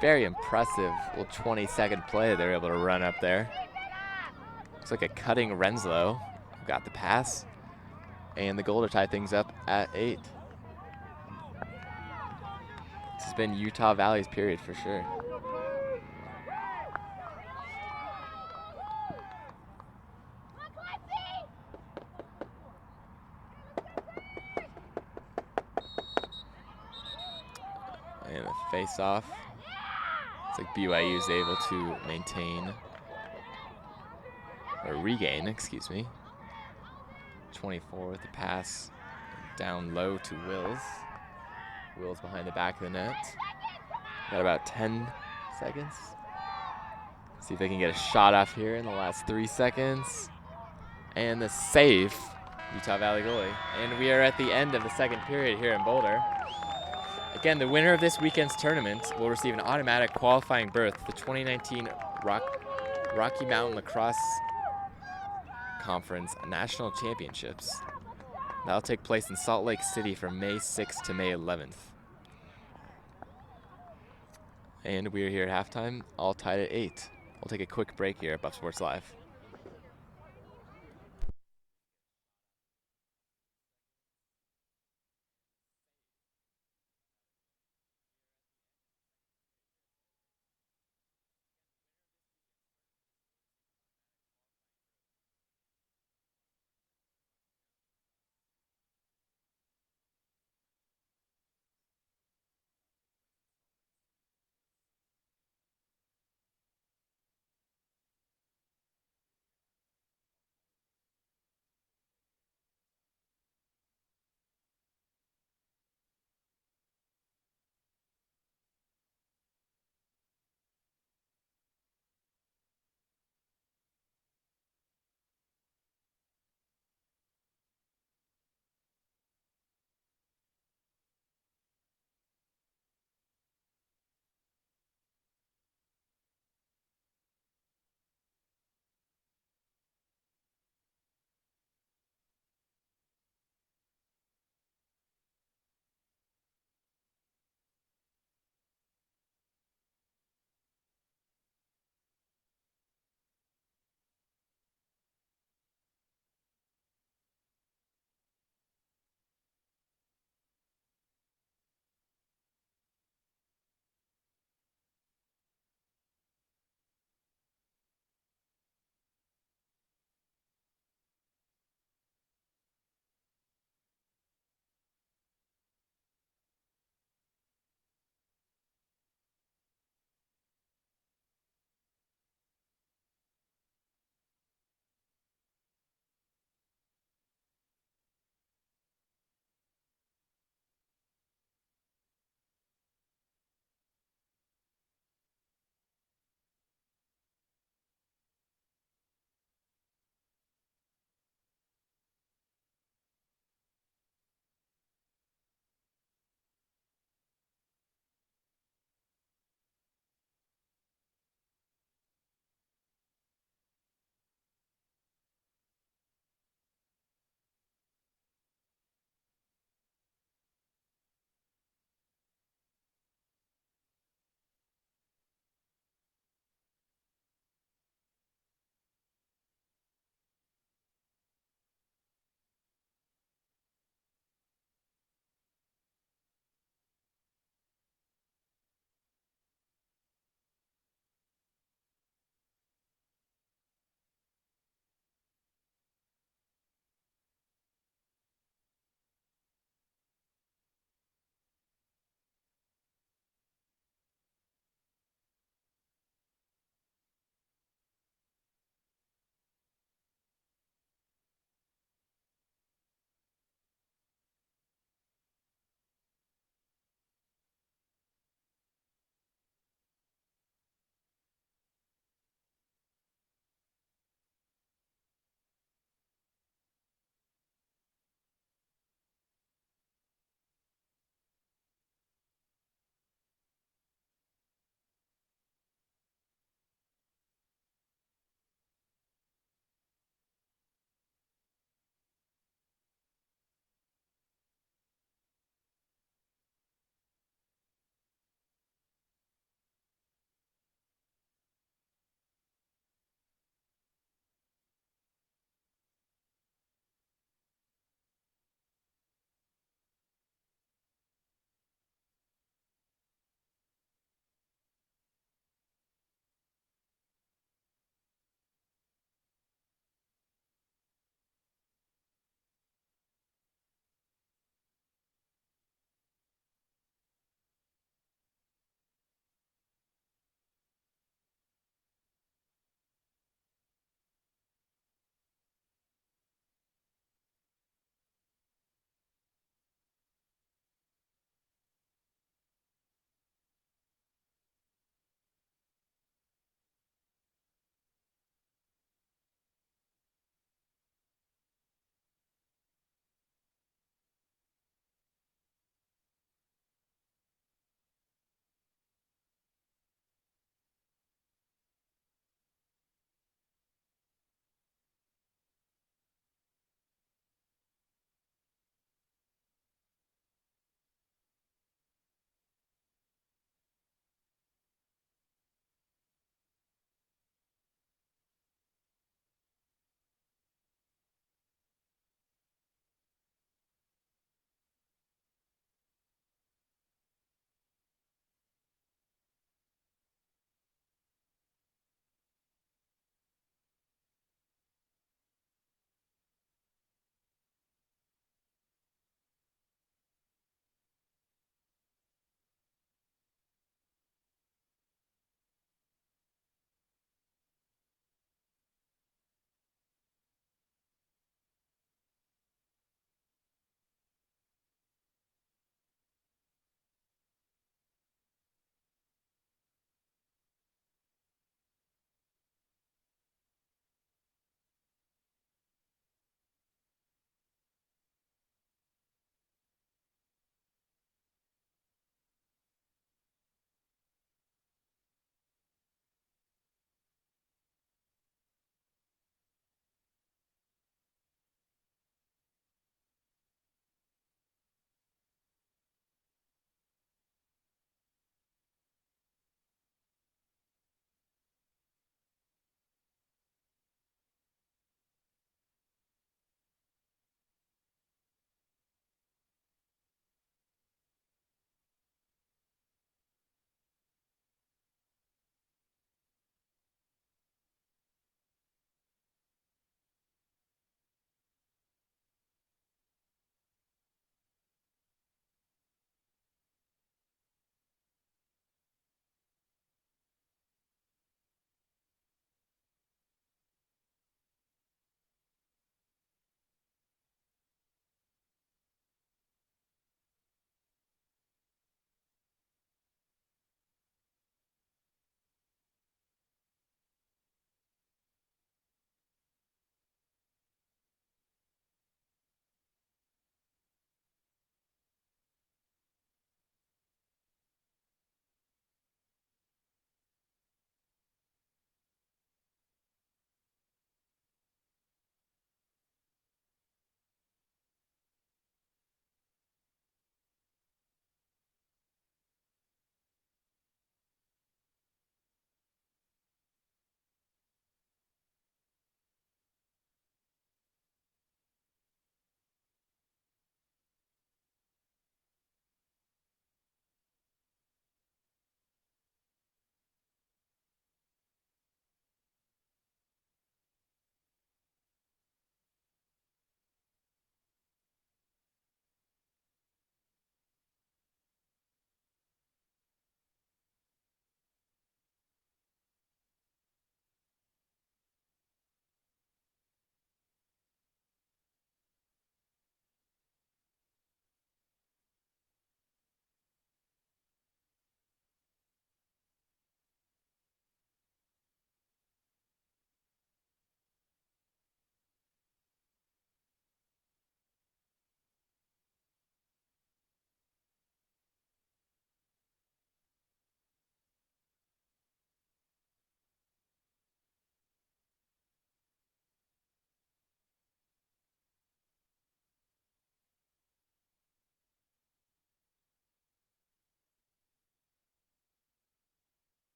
Very impressive little 20-second play they're able to run up there. Looks like a cutting Renslow who got the pass, and the goal to tie things up at 8. This has been Utah Valley's period for sure. And a face-off. It's like BYU is able to maintain, or regain, excuse me. 24 with the pass down low to Wills. Wills behind the back of the net. Got about 10 seconds. See if they can get a shot off here in the last 3 seconds. And the save, Utah Valley goalie. And we are at the end of the second period here in Boulder. Again, the winner of this weekend's tournament will receive an automatic qualifying berth to the 2019 Rocky Mountain Lacrosse Conference National Championships. That'll take place in Salt Lake City from May 6th to May 11th. And we are here at halftime, all tied at 8. We'll take a quick break here at Buff Sports Live.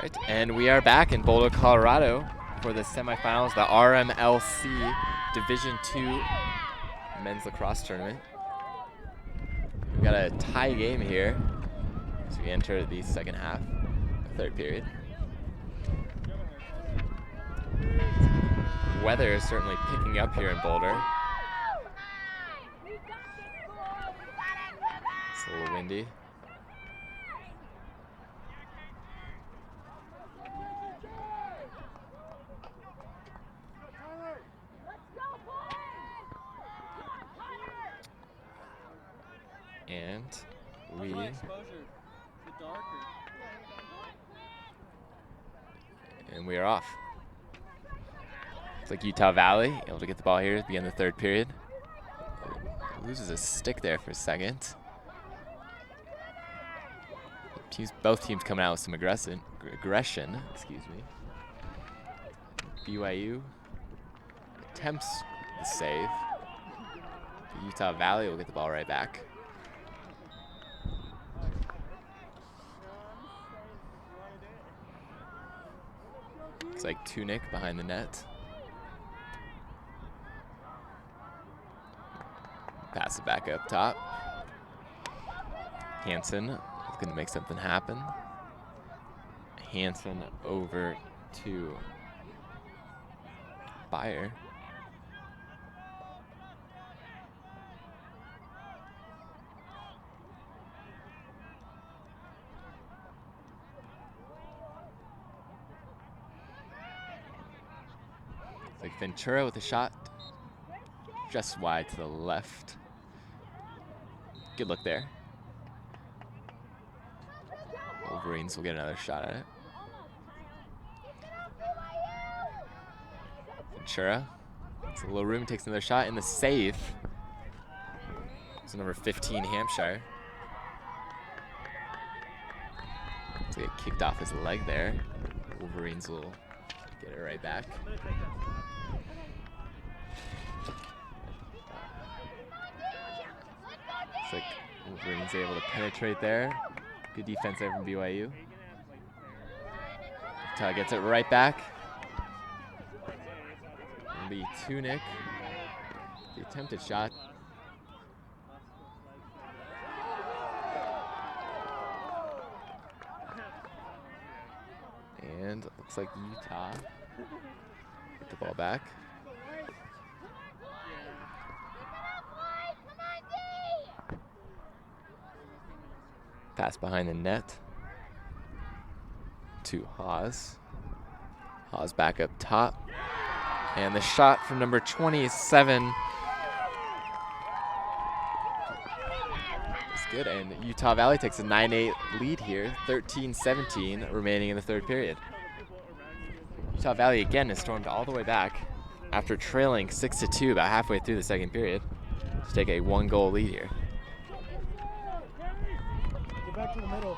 Right, and we are back in Boulder, Colorado for the semifinals, the RMLC Division II Men's Lacrosse Tournament. We've got a tie game here as we enter the second half, the third period. Weather is certainly picking up here in Boulder. It's a little windy. And we are off. It's like Utah Valley able to get the ball here at the end of the third period. Loses a stick there for a second. Both teams coming out with some aggression. Excuse me. BYU attempts the save. The Utah Valley will get the ball right back. Looks like Tunic behind the net. Pass it back up top. Hansen looking to make something happen. Hansen over to Bayer. It's like Ventura with a shot just wide to the left. Good look there. Wolverines will get another shot at it. Ventura, it's a little room, takes another shot in the save. It's number 15, Hampshire. So get kicked off his leg there. Wolverines will get it right back. Looks like Wolverines able to penetrate there. Good defense there from BYU. Utah gets it right back. It'll be Tunic. The attempted shot. And it looks like Utah get the ball back. Pass behind the net to Haas. Haas back up top. And the shot from number 27 is good. And Utah Valley takes a 9-8 lead here, 13-17 remaining in the third period. Utah Valley again has stormed all the way back after trailing 6-2 about halfway through the second period to take a 1-goal lead here. Back to the middle.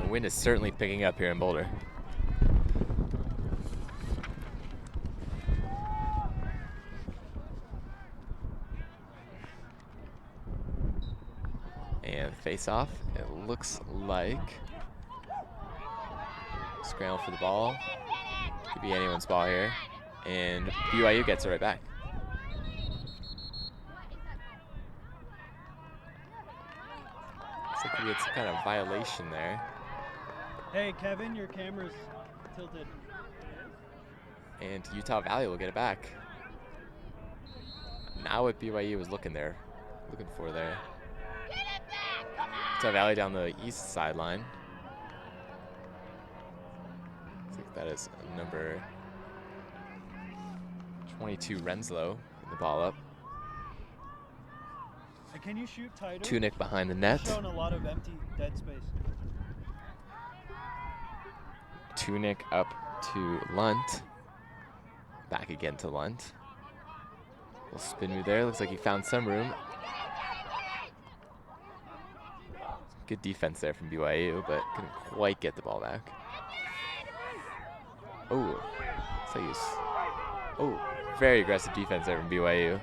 The wind is certainly picking up here in Boulder. And face off, it looks like scramble for the ball. Could be anyone's ball here. And BYU gets it right back. Could be some kind of violation there. Hey, Kevin, your camera's tilted. And Utah Valley will get it back. Now what BYU was looking for there. Utah Valley down the east sideline. Looks like that is number 22, Renslow, with the ball up. Can you shoot tighter? Tunic behind the net. Showing a lot of empty dead space. Tunic up to Lunt. Back again to Lunt. Little spin move there. Looks like he found some room. Good defense there from BYU, but couldn't quite get the ball back. Oh, very aggressive defense there from BYU.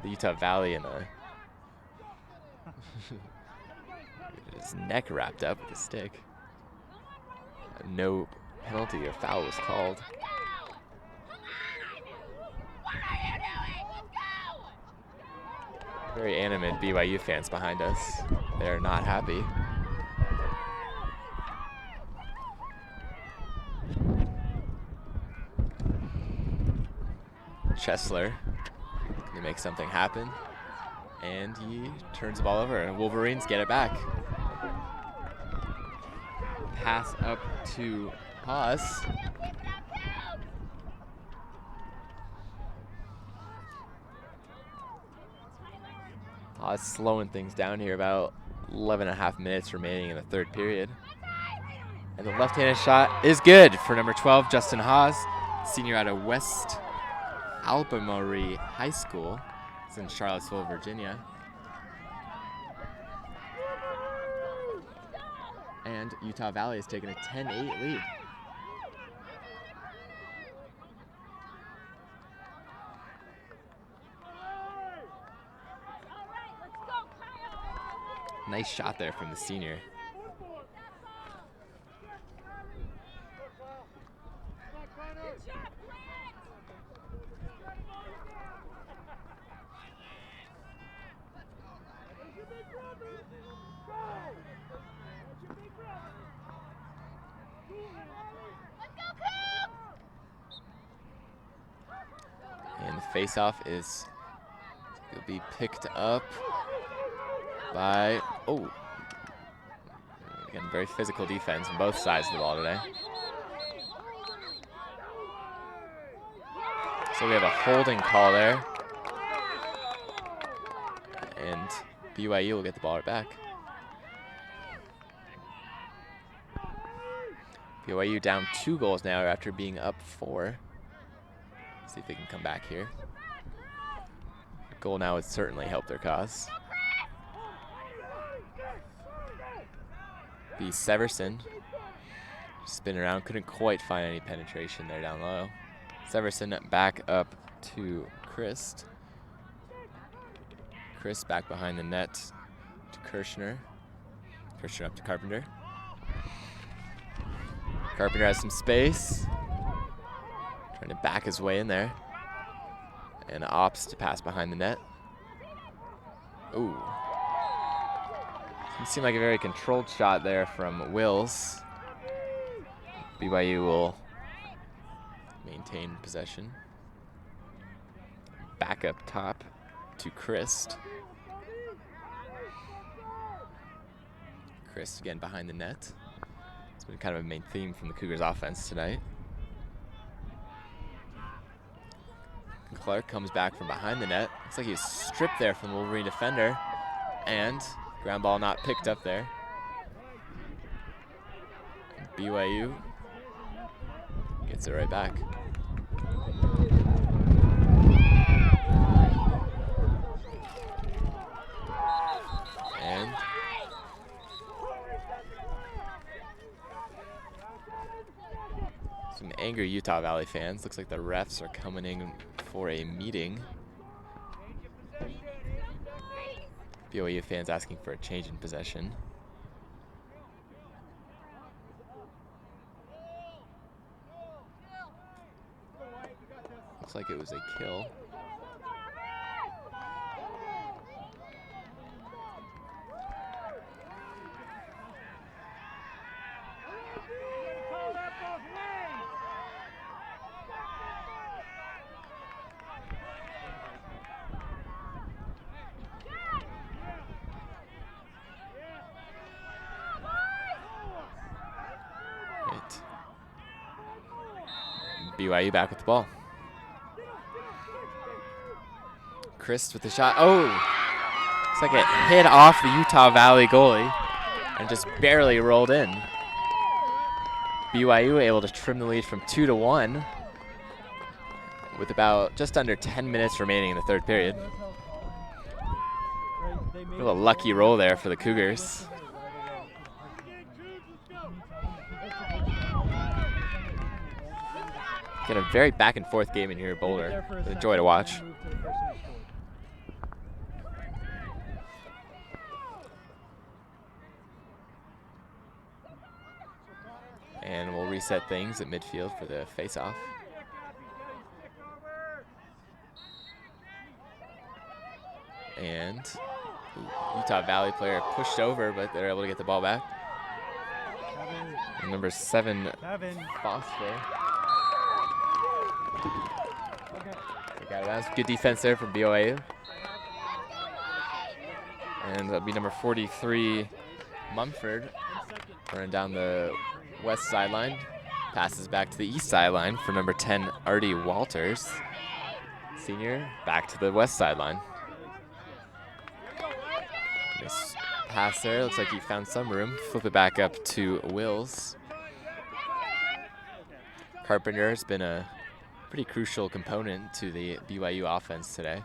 The Utah Valley in a His neck wrapped up with a stick. No penalty or foul was called. Very animated BYU fans behind us. They're not happy. Chesler to make something happen, and he turns the ball over, and Wolverines get it back. Pass up to Haas. Haas slowing things down here, about 11.5 minutes remaining in the third period. And the left-handed shot is good for number 12, Justin Haas, senior out of West Albemarle High School. It's in Charlottesville, Virginia. And Utah Valley has taken a 10-8 lead. Nice shot there from the senior. And the face-off is will be picked up by, again, very physical defense on both sides of the ball today. So we have a holding call there. And BYU will get the ball right back. BYU down 2 goals now after being up 4. See if they can come back here. A goal now would certainly help their cause. Be Severson. Spin around, couldn't quite find any penetration there down low. Severson back up to Christ. Christ back behind the net to Kirshner. Kirshner up to Carpenter. Carpenter has some space. Trying to back his way in there. And opts to pass behind the net. Ooh. It seemed like a very controlled shot there from Wills. BYU will maintain possession. Back up top to Christ. Christ again behind the net. It's been kind of a main theme from the Cougars offense tonight. Clark comes back from behind the net. Looks like he was stripped there from the Wolverine defender. And ground ball not picked up there. And BYU gets it right back. And some angry Utah Valley fans. Looks like the refs are coming in for a meeting. BYU fans asking for a change in possession. Looks like it was a kill. BYU back with the ball. Christ with the shot. Oh! Looks like it hit off the Utah Valley goalie and just barely rolled in. BYU able to trim the lead from 2-1 with about just under 10 minutes remaining in the third period. A little lucky roll there for the Cougars. Got a very back and forth game in here, Boulder. It's a joy to watch. And we'll reset things at midfield for the face-off. And Utah Valley player pushed over, but they're able to get the ball back. And number 7, Foster. That's good defense there from BYU. And that'll be number 43, Mumford, running down the west sideline. Passes back to the east sideline for number 10, Artie Walters, senior, back to the west sideline. Nice pass there. Looks like he found some room. Flip it back up to Wills. Carpenter has been a pretty crucial component to the BYU offense today.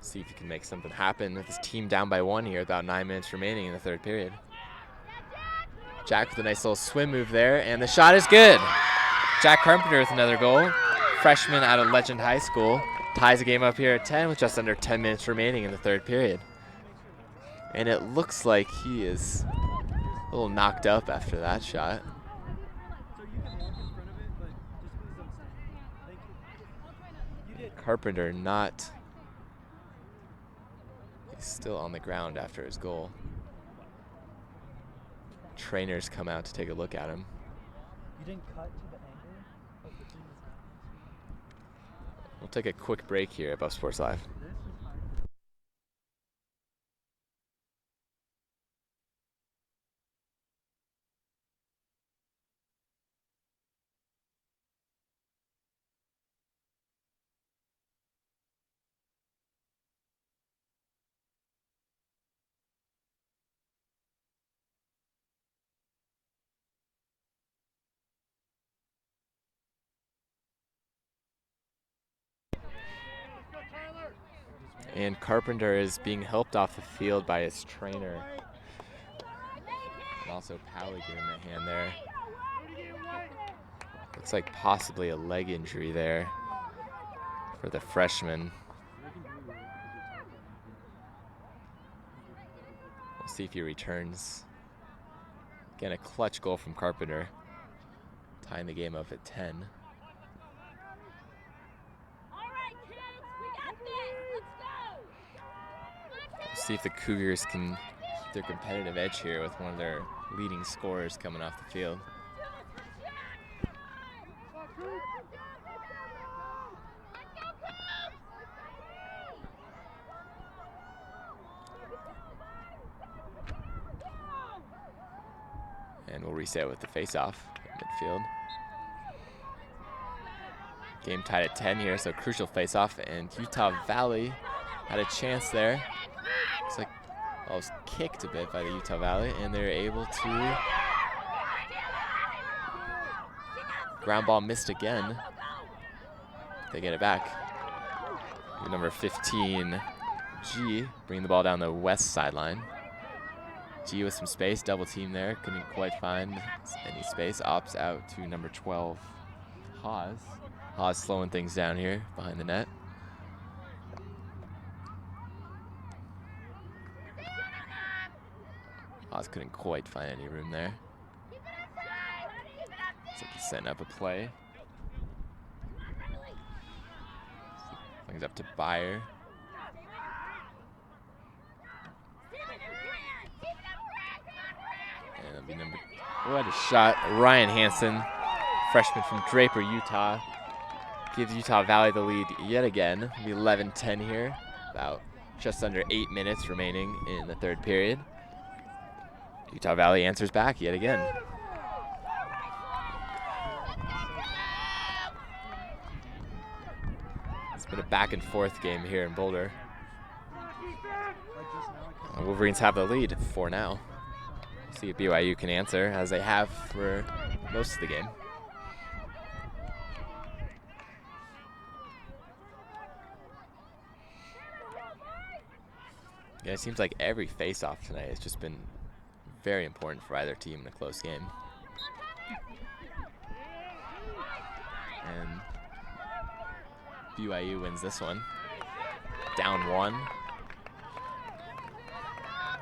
See if he can make something happen with his team down by 1 here, about 9 minutes remaining in the third period. Jack with a nice little swim move there, and the shot is good. Jack Carpenter with another goal. Freshman out of Legend High School. Ties the game up here at 10 with just under 10 minutes remaining in the third period. And it looks like he is a little knocked up after that shot. Carpenter he's still on the ground after his goal. Trainers come out to take a look at him. You didn't cut to the angle of the thing. We'll take a quick break here at Buff Sports Live. And Carpenter is being helped off the field by his trainer. And also Powley giving him a hand there. Looks like possibly a leg injury there for the freshman. We'll see if he returns. Again, a clutch goal from Carpenter, tying the game up at 10. See if the Cougars can keep their competitive edge here with one of their leading scorers coming off the field. And we'll reset with the face-off at midfield. Game tied at 10 here, so crucial face-off, and Utah Valley had a chance there. Looks like it was kicked a bit by the Utah Valley, and they're able to. Ground ball missed again. They get it back. Number 15, G, bringing the ball down the west sideline. G with some space, double team there, couldn't quite find any space. Opts out to number 12, Haas. Haas slowing things down here behind the net. Haas couldn't quite find any room there. Looks like he's setting up a play. Things up to Byer. And it'll be number. What a shot. Ryan Hansen, freshman from Draper, Utah, gives Utah Valley the lead yet again. It'll be 11-10 here. About just under 8 minutes remaining in the third period. Utah Valley answers back yet again. It's been a back and forth game here in Boulder. Wolverines have the lead for now. See if BYU can answer, as they have for most of the game. Yeah, it seems like every face-off tonight has just been very important for either team in a close game. And BYU wins this one. Down 1.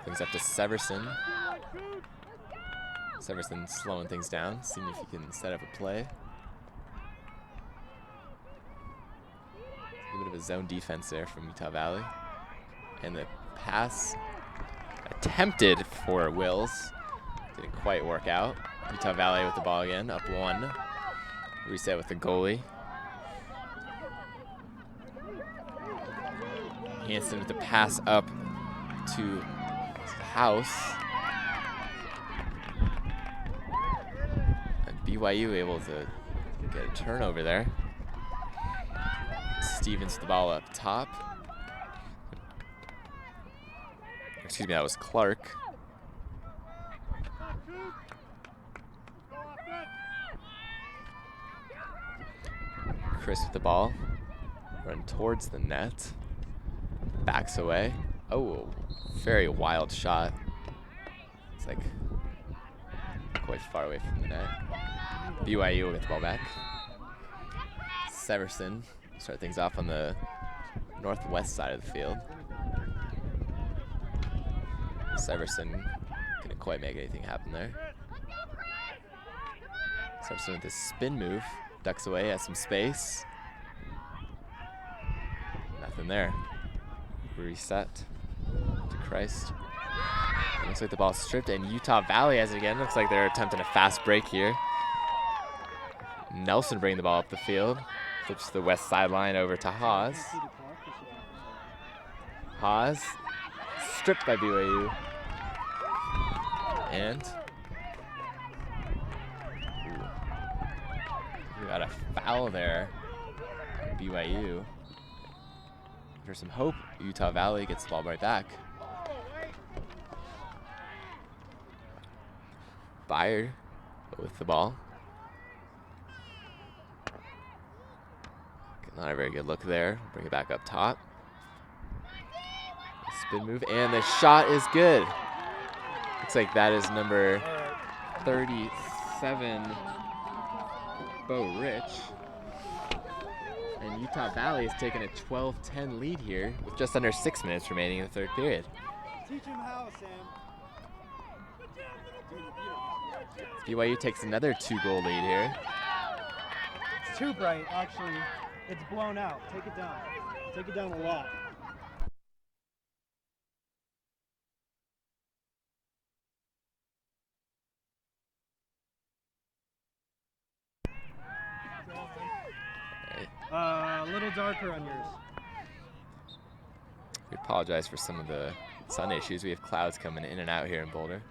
Brings up to Severson. Severson slowing things down, seeing if he can set up a play. A bit of a zone defense there from Utah Valley. And the pass attempted for Wills. Didn't quite work out. Utah Valley with the ball again, up 1. Reset with the goalie. Hanson with the pass up to House. And BYU able to get a turnover there. Stevens with the ball up top. Excuse me, that was Clark. Chris with the ball. Run towards the net. Backs away. Oh, very wild shot. It's like quite far away from the net. BYU will get the ball back. Severson start things off on the northwest side of the field. Severson couldn't quite make anything happen there. Severson with this spin move. Ducks away, has some space. Nothing there. Reset to Christ. It looks like the ball's stripped, and Utah Valley has it again. Looks like they're attempting a fast break here. Nelson bringing the ball up the field. Flips the west sideline over to Haas. Haas stripped by BYU. And we got a foul there on BYU. For some hope, Utah Valley gets the ball right back. Byard with the ball. Not a very good look there. Bring it back up top. Spin move, and the shot is good. Looks like that is number 37, Bo Rich. And Utah Valley is taking a 12-10 lead here with just under 6 minutes remaining in the third period. Teach him how, Sam. BYU takes another 2-goal lead here. It's too bright, actually. It's blown out. Take it down. Take it down a lot. A little darker on yours. We apologize for some of the sun issues. We have clouds coming in and out here in Boulder.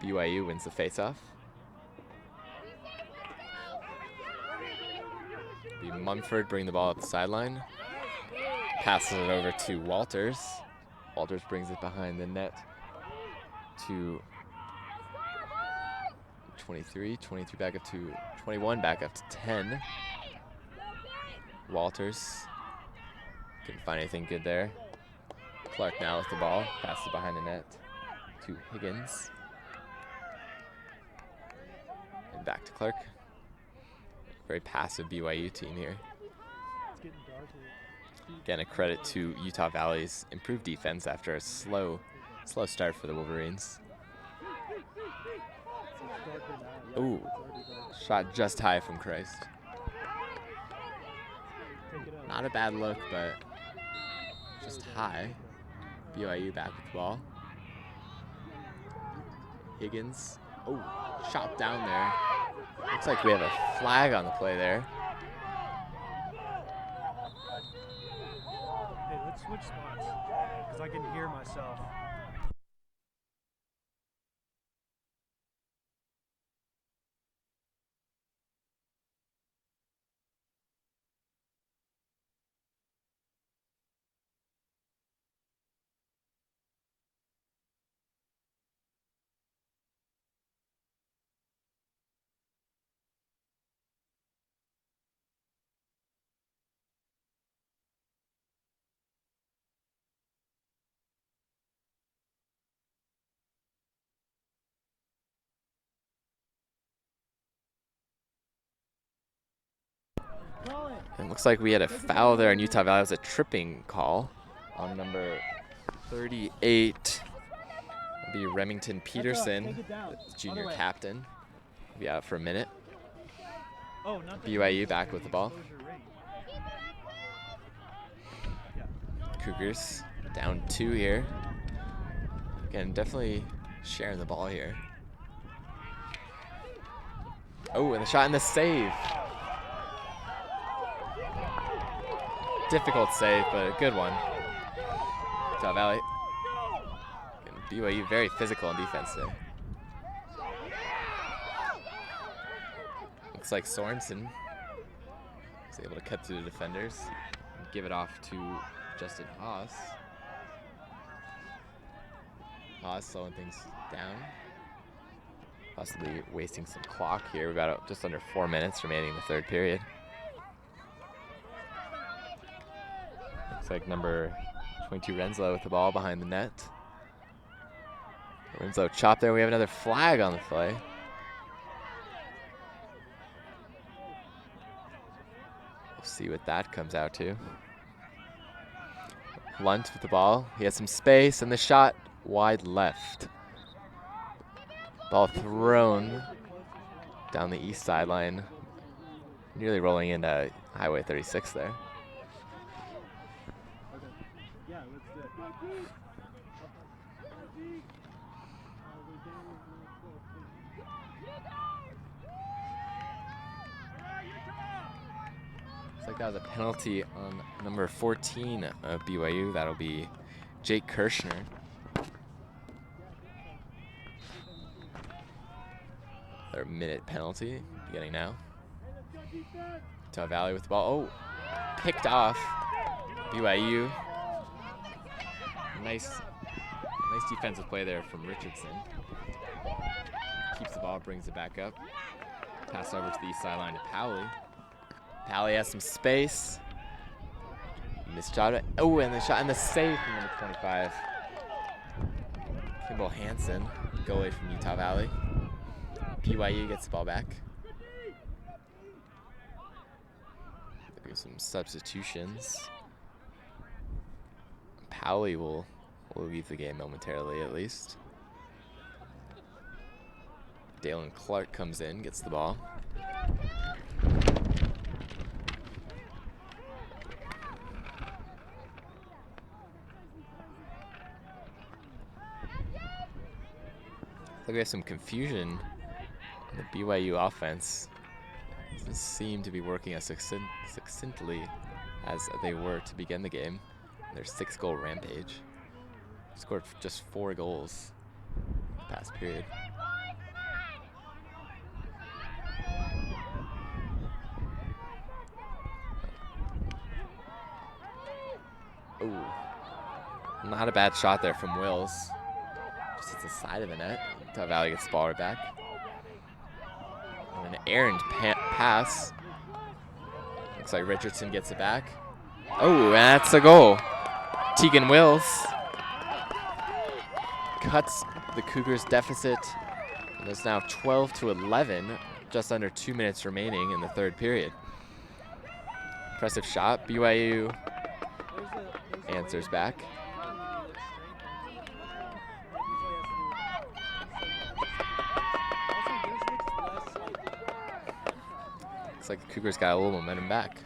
BYU wins the faceoff. Mumford bring the ball up the sideline. Passes it over to Walters. Walters brings it behind the net to 23 back up to 21, back up to 10. Walters couldn't find anything good there. Clark now with the ball, passes behind the net to Higgins. And back to Clark. Very passive BYU team here. It's getting darker. Again, a credit to Utah Valley's improved defense after a slow start for the Wolverines. Ooh, shot just high from Christ. Not a bad look, but just high. BYU back with the ball. Higgins, oh, chopped down there. Looks like we have a flag on the play there. Hey, let's switch spots, because I can hear myself. It looks like we had a foul there, and Utah Valley was a tripping call on number 38. It'll be Remington Peterson, Take it down. the junior Other way. captain. He'll be out for a minute. Oh, not the BYU back with the ball. exposure rate. Cougars down 2 here. Again, definitely sharing the ball here. Oh, and the shot and the save. Difficult save, but a good one. Utah Valley. And BYU very physical on defense there. Looks like Sorensen is able to cut through the defenders and give it off to Justin Haas. Haas slowing things down. Possibly wasting some clock here. We've got just under 4 minutes remaining in the third period. Looks like number 22 Renslow with the ball behind the net. Renslow chopped there. We have another flag on the play. We'll see what that comes out to. Lunt with the ball. He has some space, and the shot wide left. Ball thrown down the east sideline, nearly rolling into Highway 36 there. Yeah, let's do it. Looks like that was a penalty on number 14 of BYU. That'll be Jake Kirshner. Their minute penalty beginning now. Utah Valley with the ball. Oh, picked off. BYU. Nice defensive play there from Richardson. Keeps the ball, brings it back up. Pass over to the east sideline to Powley. Powley has some space. Missed shot. Oh, and the shot and the save from number 25. Kimball Hansen, goalie from Utah Valley. BYU gets the ball back. There's some substitutions. Powley will leave the game momentarily at least. Dalen Clark comes in, gets the ball. Look, we have some confusion. The BYU offense doesn't seem to be working as succinctly as they were to begin the game. Their 6-goal rampage. Scored just 4 goals in the past period. Ooh, not a bad shot there from Wills. Just hits the side of the net. Utah Valley gets the ball right back. And an errant pass. Looks like Richardson gets it back. Oh, and that's a goal. Tegan Wills cuts the Cougars' deficit. And it's now 12-11, just under 2 minutes remaining in the third period. Impressive shot. BYU answers back. Looks like the Cougars got a little momentum back.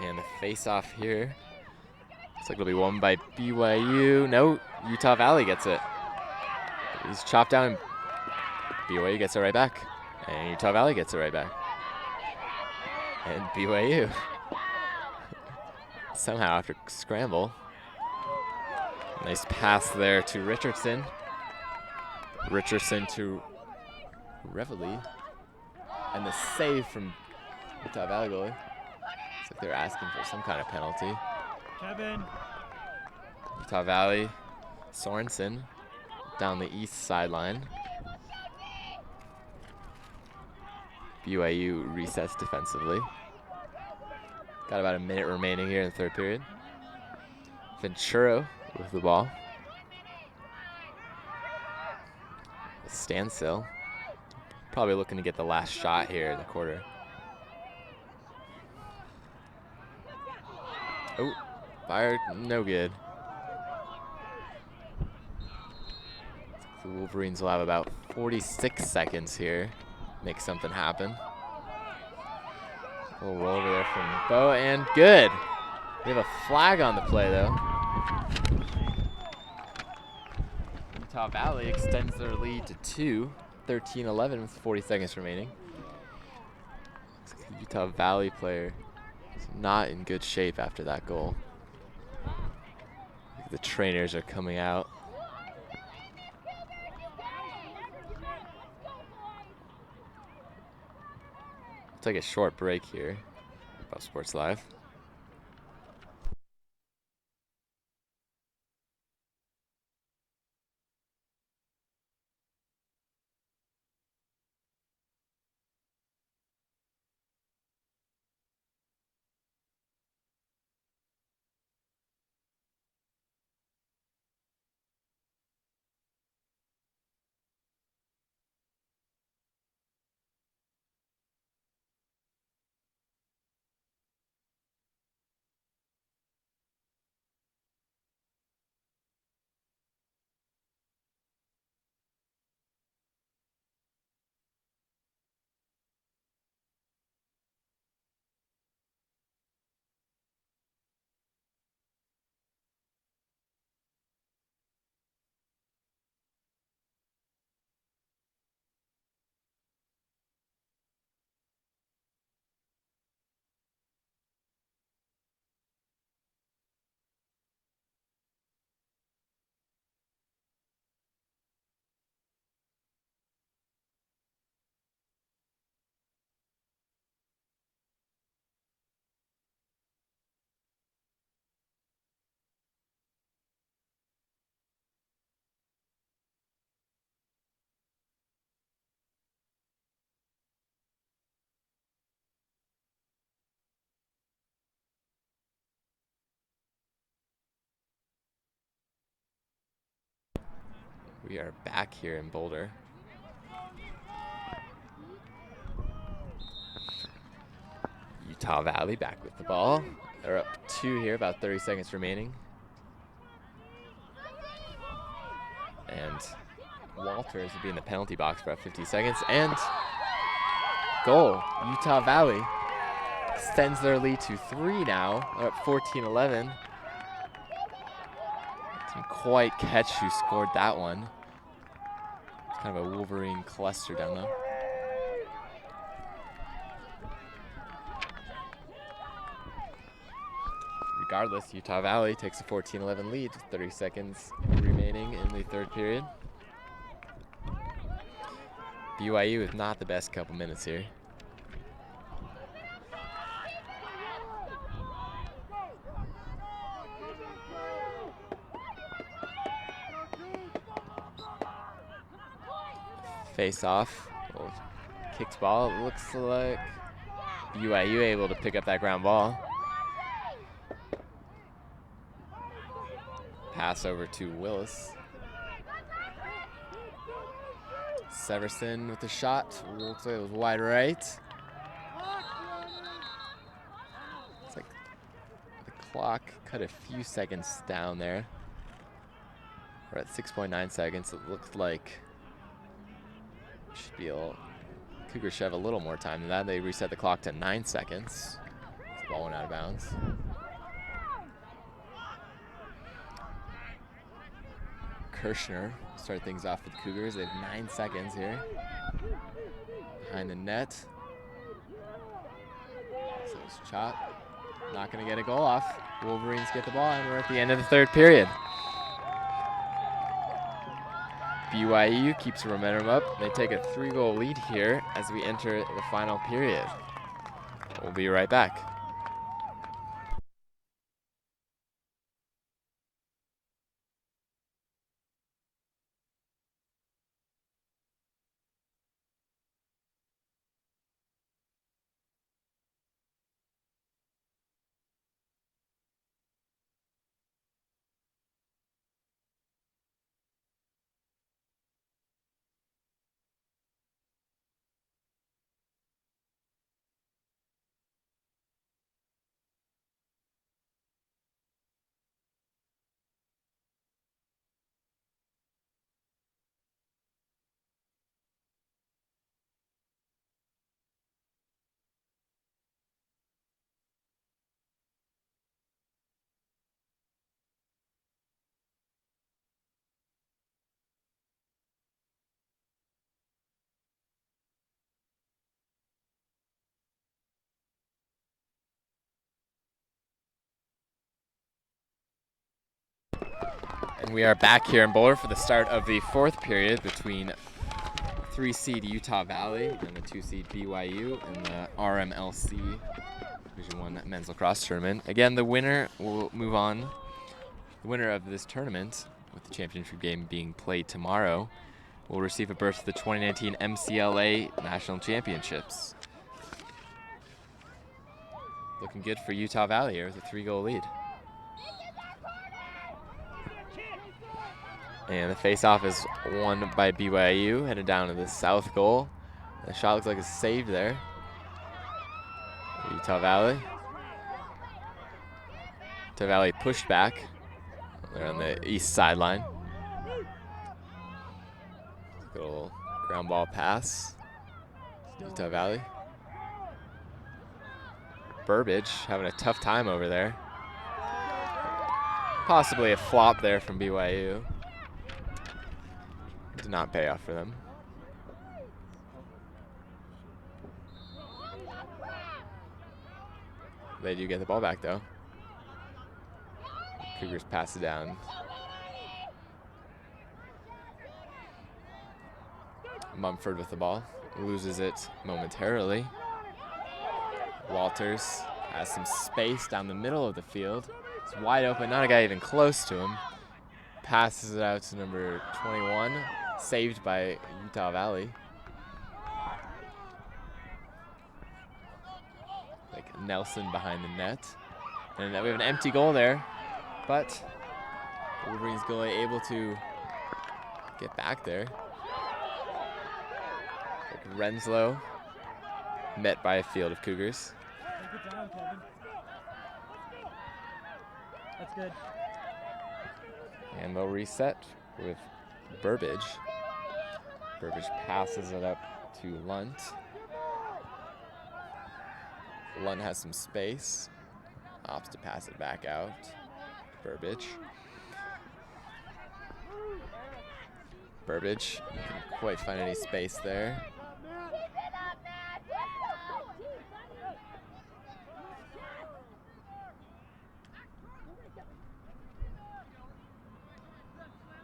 And the face-off here. Looks like it'll be won by BYU. No, Utah Valley gets it. He's chopped down. BYU gets it right back. And Utah Valley gets it right back. And BYU. Somehow after scramble. Nice pass there to Richardson. Richardson to Reveille. And the save from Utah Valley goalie. Looks like they're asking for some kind of penalty. Kevin. Utah Valley. Sorensen down the east sideline. BYU resets defensively. Got about a minute remaining here in the third period. Ventura with the ball. Standstill. Probably looking to get the last shot here in the quarter. Oh, fired, no good. The Wolverines will have about 46 seconds here. Make something happen. A little roll over there from Bo, and good. We have a flag on the play, though. Utah Valley extends their lead to 2, 13-11 with 40 seconds remaining. Utah Valley player is not in good shape after that goal. The trainers are coming out. Take a short break here. Buff Sports Live. We are back here in Boulder. Utah Valley back with the ball. They're up 2 here, about 30 seconds remaining. And Walters will be in the penalty box for about 50 seconds. And goal. Utah Valley extends their lead to 3 now. They're up 14-11. Didn't quite catch who scored that one. It's kind of a Wolverine cluster down there. Regardless, Utah Valley takes a 14-11 lead, 30 seconds remaining in the third period. BYU is not the best couple minutes here. Face off, kicks ball. It looks like BYU able to pick up that ground ball. Pass over to Willis. Severson with the shot. Looks like it was wide right. It's like the clock cut a few seconds down there. We're at 6.9 seconds. It looks like should be Cougars should have a little more time than that. They reset the clock to 9 seconds. The ball went out of bounds. Kirshner start things off with the Cougars. They have 9 seconds here. Behind the net. So it's Chop. Not going to get a goal off. Wolverines get the ball, and we're at the end of the third period. BYU keeps the momentum up. They take a 3-goal lead here as we enter the final period. We'll be right back. We are back here in Boulder for the start of the fourth period between 3-seed Utah Valley and the 2-seed BYU in the RMLC Division I men's lacrosse tournament. Again, the winner will move on. The winner of this tournament, with the championship game being played tomorrow, will receive a berth to the 2019 MCLA National Championships. Looking good for Utah Valley here with a 3-goal lead. And the face-off is won by BYU, headed down to the south goal. The shot looks like it's saved there. Utah Valley. Utah Valley pushed back. They're on the east sideline. Good little ground ball pass. Utah Valley. Burbage having a tough time over there. Possibly a flop there from BYU. Did not pay off for them. They do get the ball back though. Cougars pass it down. Mumford with the ball, loses it momentarily. Walters has some space down the middle of the field. It's wide open, not a guy even close to him. Passes it out to number 21, saved by Utah Valley. Like Nelson behind the net. And we have an empty goal there, but Wolverines goalie able to get back there. Like Renslow, met by a field of Cougars. Take it down, Kevin. That's good. And they'll reset with Burbage. Burbage passes it up to Lunt. Lunt has some space. Opts to pass it back out. Burbage. Burbage couldn't quite find any space there.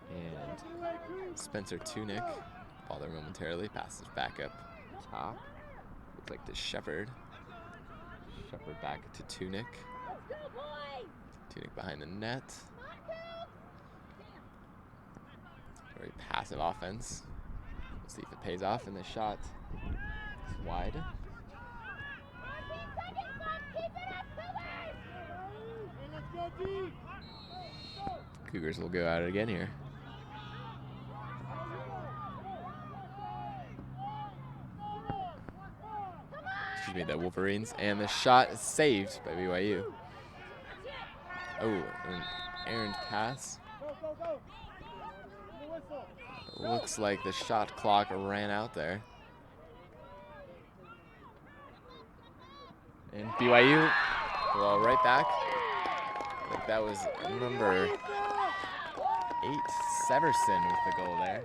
And Spencer Tunick, ball there momentarily, passes back up top. Looks like to Shepard. Shepard back to Tunick. Tunick behind the net. Very passive offense. We'll see if it pays off, and the shot is wide. Cougars will go at it again here. Excuse me, the Wolverines, and the shot is saved by BYU. Oh, an errant pass. Looks like the shot clock ran out there. And BYU, well, right back. I think that was number 8, Severson with the goal there.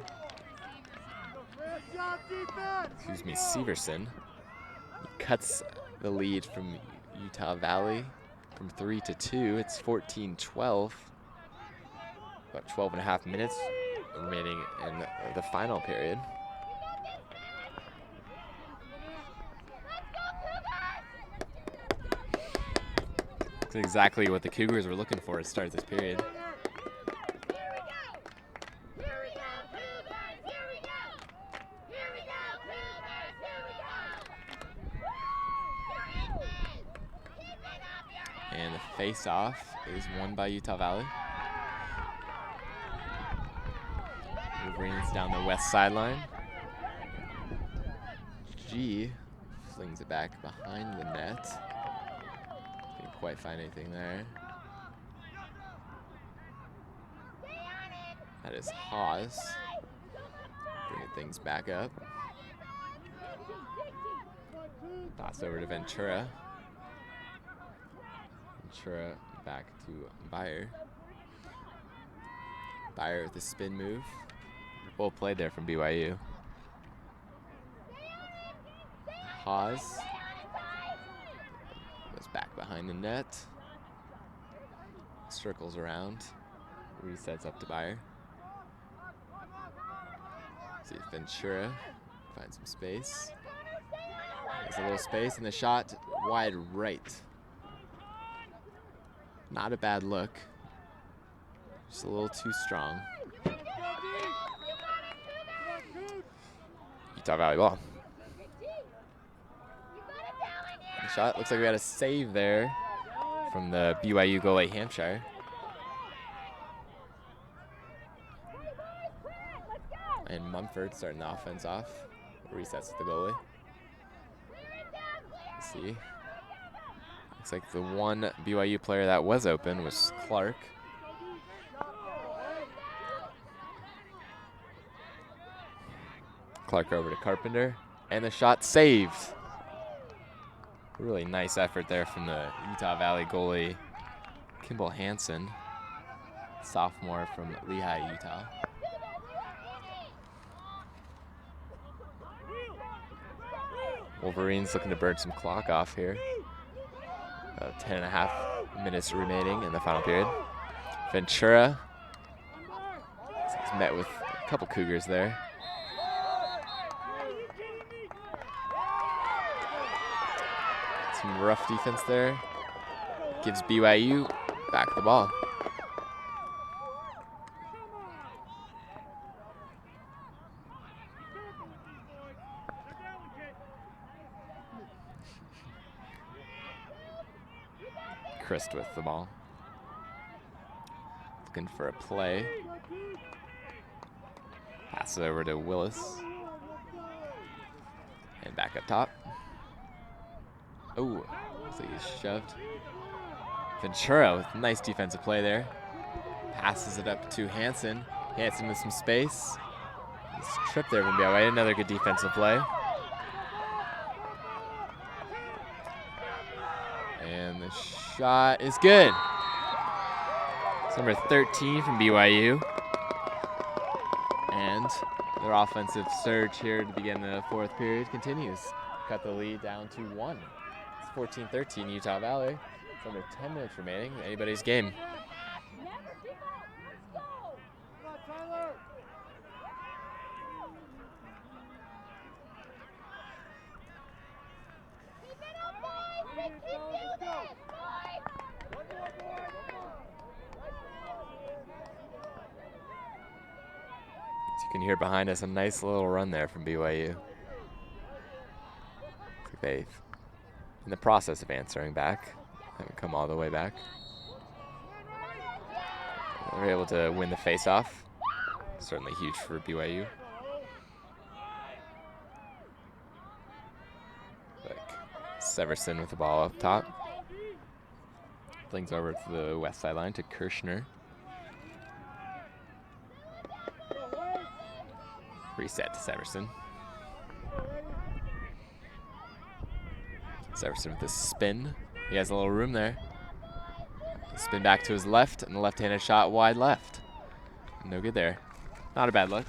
Excuse me, Severson. He cuts the lead from Utah Valley from 3 to 2. It's 14-12. About 12 and a half minutes remaining in the final period. That's exactly what the Cougars were looking for to start this period. And the face-off is won by Utah Valley. Wolverines down the west sideline. G flings it back behind the net. Didn't quite find anything there. That is Haas. Bringing things back up. Pass over to Ventura. Ventura back to Byer. Byer with the spin move. Well played there from BYU. Haas goes back behind the net. Circles around. Resets up to Byer. See if Ventura finds some space. There's a little space and the shot wide right. Not a bad look. Just a little too strong. Utah Valley ball. The shot looks like we got a save there from the BYU goalie Hampshire. And Mumford starting the offense off. Resets with the goalie. Let's see. Looks like the one BYU player that was open was Clark. Clark over to Carpenter. And the shot saved. Really nice effort there from the Utah Valley goalie, Kimball Hansen, sophomore from Lehigh, Utah. Wolverines looking to burn some clock off here. 10.5 minutes remaining in the final period. Ventura he's met with a couple Cougars there. Some rough defense there. Gives BYU back the ball. Christ with the ball. Looking for a play. Pass it over to Willis. And back up top. Oh, looks like he's shoved. Ventura with nice defensive play there. Passes it up to Hansen. Hansen with some space. He's tripped there from BYU. Another good defensive play. And the shot is good. It's number 13 from BYU. And their offensive surge here to begin the fourth period continues. Cut the lead down to 1. It's 14-13 Utah Valley. It's under 10 minutes remaining. Anybody's game. As you can hear behind us, a nice little run there from BYU. They've in the process of answering back. Haven't come all the way back. They're able to win the face-off. Certainly huge for BYU. Severson with the ball up top. Flings over to the west sideline to Kirshner. Reset to Severson. Severson with a spin. He has a little room there. Spin back to his left, and the left-handed shot wide left. No good there. Not a bad look.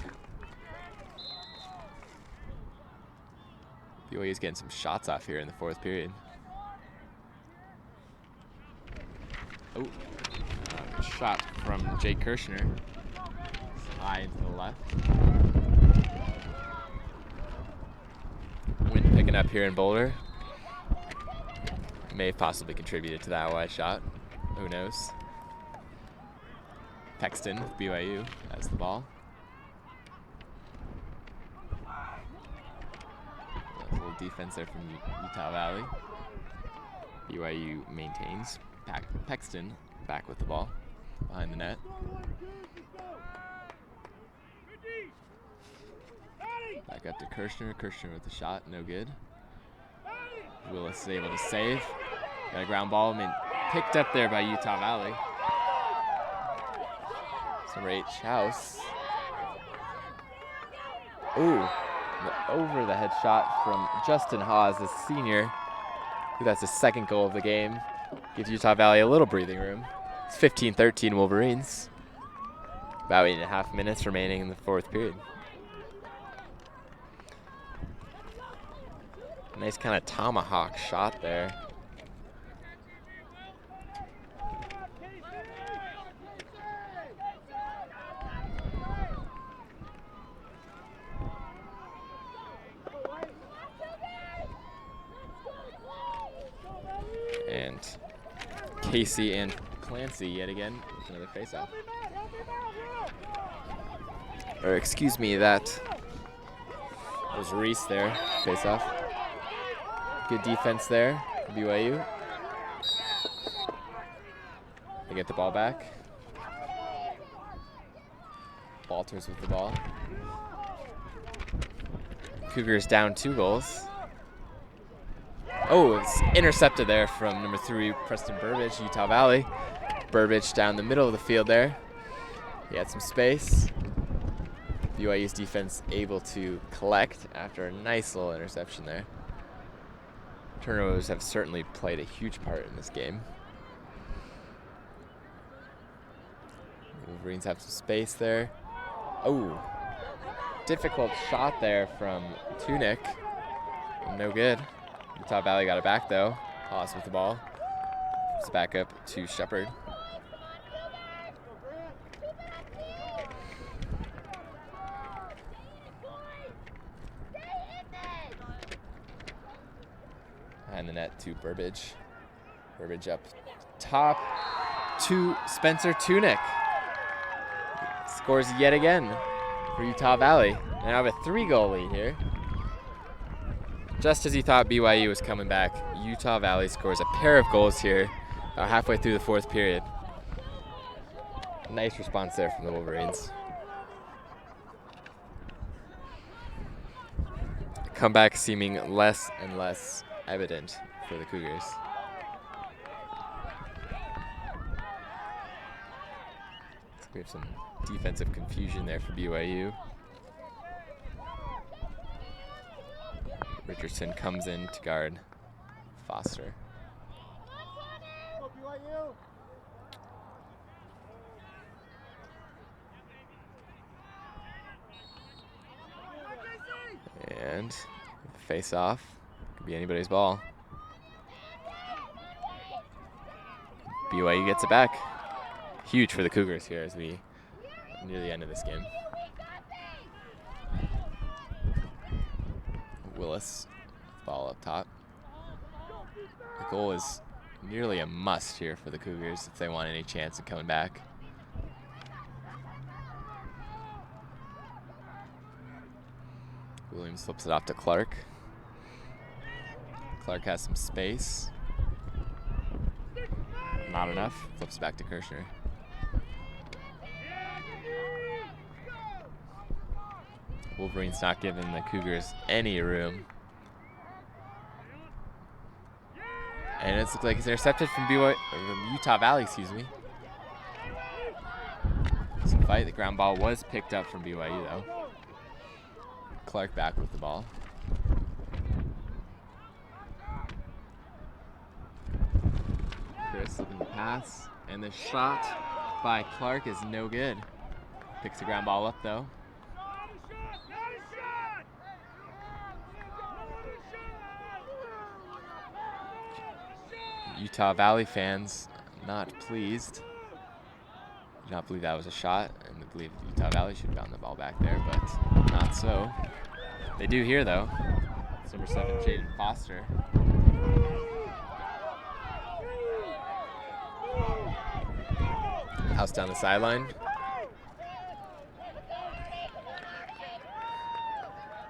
BYU's getting some shots off here in the fourth period. Oh, shot from Jake Kirshner. High to the left. Wind picking up here in Boulder. May have possibly contributed to that wide shot. Who knows? Pexton with BYU has the ball. A little defense there from Utah Valley. BYU maintains. Pexton back with the ball behind the net. Back up to Kirshner. Kirshner with the shot, no good. Willis is able to save. Got a ground ball, picked up there by Utah Valley. Number 8, Chouse. Ooh, the over the head shot from Justin Hawes, the senior. I think that's the second goal of the game. Gives Utah Valley a little breathing room. It's 15-13 Wolverines. About 8.5 minutes remaining in the fourth period. Nice kind of tomahawk shot there. Casey and Clancy yet again with another face-off. Or excuse me, that was Reese there, face-off. Good defense there, BYU. They get the ball back. Walters with the ball. Cougars down 2 goals. Oh, it's intercepted there from number 3, Preston Burbage, Utah Valley. Burbage down the middle of the field there. He had some space. BYU's defense able to collect after a nice little interception there. Turnovers have certainly played a huge part in this game. Wolverines have some space there. Oh, difficult shot there from Tunick. No good. Utah Valley got it back though. Haas with the ball. It's back up to Shepard. And the net to Burbage. Burbage up top to Spencer Tunick. Scores yet again for Utah Valley. Now have a 3-goal lead here. Just as you thought BYU was coming back, Utah Valley scores a pair of goals here about halfway through the 4th period. Nice response there from the Wolverines. Comeback seeming less and less evident for the Cougars. We have some defensive confusion there for BYU. Richardson comes in to guard Foster. And face off. Could be anybody's ball. BYU gets it back. Huge for the Cougars here as we near the end of this game. Willis, ball up top. The goal is nearly a must here for the Cougars if they want any chance of coming back. Williams flips it off to Clark. Clark has some space. Not enough. Flips back to Kirshner. Wolverines not giving the Cougars any room. And it looks like it's intercepted from Utah Valley, excuse me. Some fight. The ground ball was picked up from BYU though. Clark back with the ball. Chris looking to pass. And the shot by Clark is no good. Picks the ground ball up though. Utah Valley fans not pleased. Do not believe that was a shot, and they believe Utah Valley should have gotten the ball back there, but not so. They do here though. It's number 7, Jaden Foster. House down the sideline.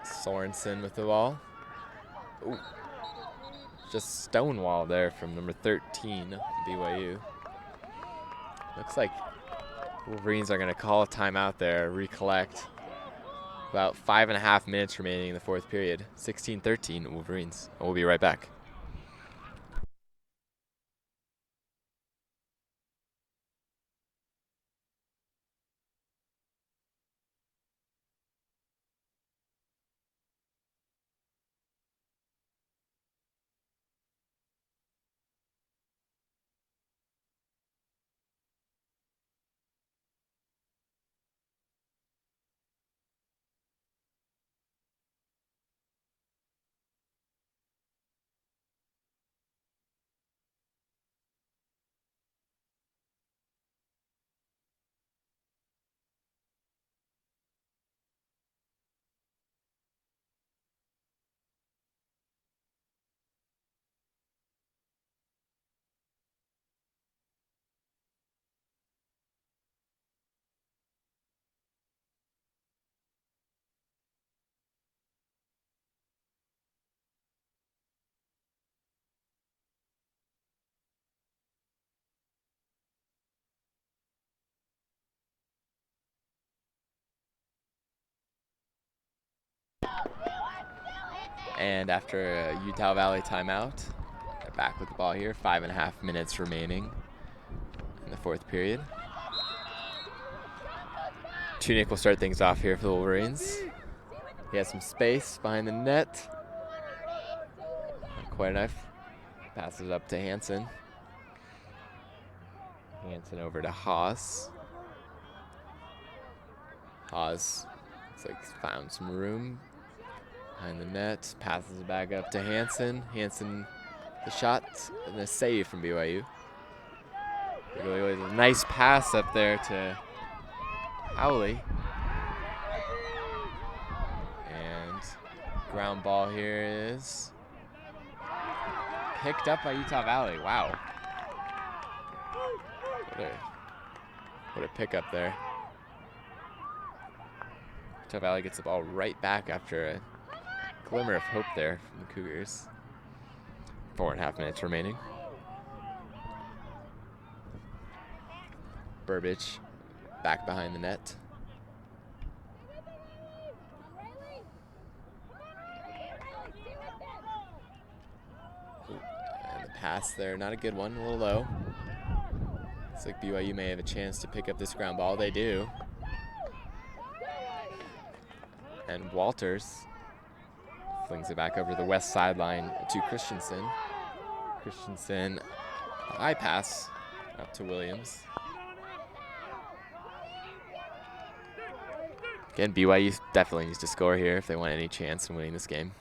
Sorensen with the ball. Ooh. Just stonewall there from number 13, BYU. Looks like Wolverines are going to call a timeout there, recollect. About 5.5 minutes remaining in the 4th period. 16-13 Wolverines. We'll be right back. And after a Utah Valley timeout, they're back with the ball here. 5.5 minutes remaining in the fourth period. Tunick will start things off here for the Wolverines. He has some space behind the net. Not quite enough. Passes up to Hansen. Hansen over to Haas. Haas looks like he's found some room behind the net. Passes it back up to Hansen. Hansen, the shot and a save from BYU. Really a nice pass up there to Howley. And ground ball here is picked up by Utah Valley. Wow. What a pickup there. Utah Valley gets the ball right back after a glimmer of hope there from the Cougars. 4.5 minutes remaining. Burbage back behind the net. And the pass there, not a good one, a little low. Looks like BYU may have a chance to pick up this ground ball. They do. And Walters flings it back over to the west sideline to Christensen. Christensen, high pass up to Williams. Again, BYU definitely needs to score here if they want any chance in winning this game.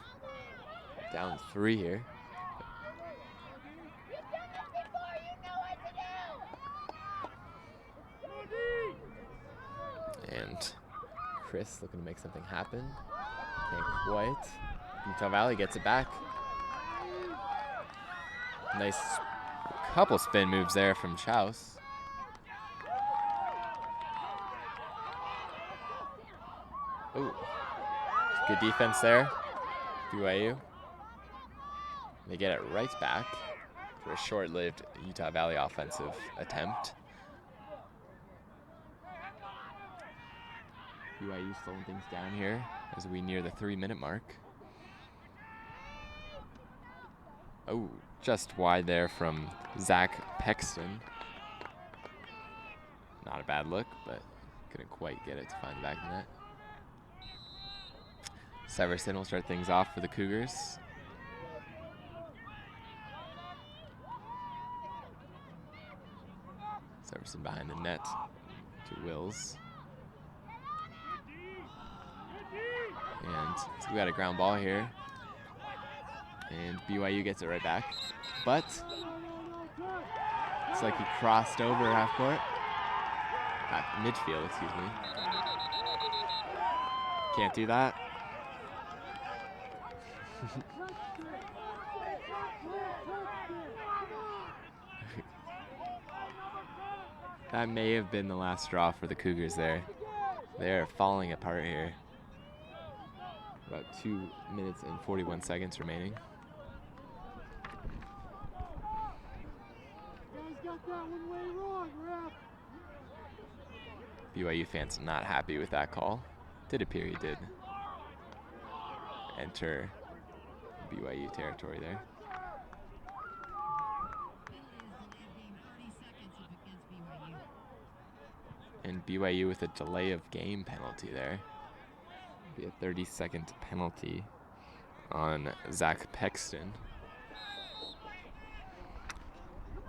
Down 3 here. And Chris looking to make something happen. Can't quite. Utah Valley gets it back. Nice couple spin moves there from Chouse. Ooh, good defense there, BYU. They get it right back for a short-lived Utah Valley offensive attempt. BYU slowing things down here as we near the 3-minute mark. Oh, just wide there from Zach Pexton. Not a bad look, but couldn't quite get it to find the back of the net. Severson will start things off for the Cougars. Severson behind the net to Wills. And so we got a ground ball here. And BYU gets it right back. But looks like he crossed over half court. Midfield, excuse me. Can't do that. That may have been the last straw for the Cougars there. They're falling apart here. About 2 minutes and 41 seconds remaining. BYU fans not happy with that call. Did appear he did enter BYU territory there. And BYU with a delay of game penalty there. Be a 30-second penalty on Zach Pexton.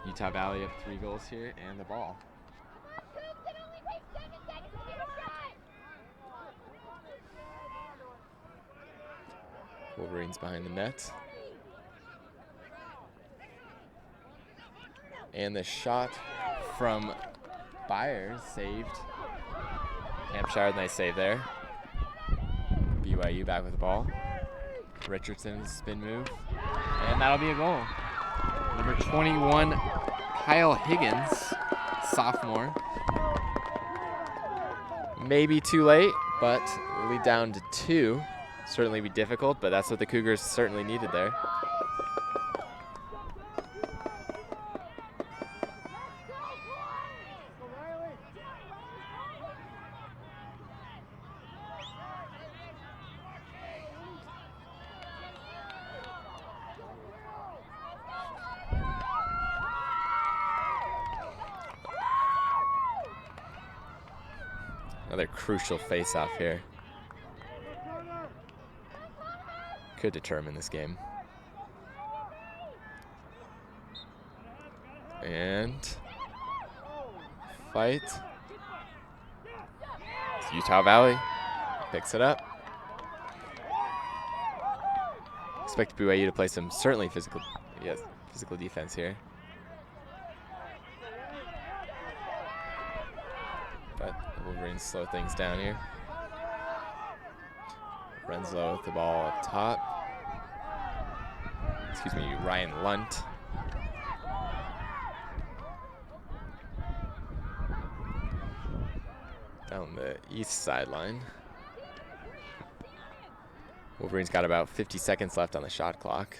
Utah Valley up 3 goals here and the ball. Wolverines behind the net. And the shot from Byers saved. Hampshire, nice save there. BYU back with the ball. Richardson's spin move. And that'll be a goal. Number 21, Kyle Higgins, sophomore. Maybe too late, but lead down to 2. Certainly be difficult, but that's what the Cougars certainly needed there. Another crucial face-off here. Could determine this game. And fight. It's Utah Valley picks it up. Expect BYU to play some certainly physical defense here. But the Wolverines slow things down here. Renslow with the ball up top. Excuse me, Ryan Lunt. Down the east sideline. Wolverines got about 50 seconds left on the shot clock.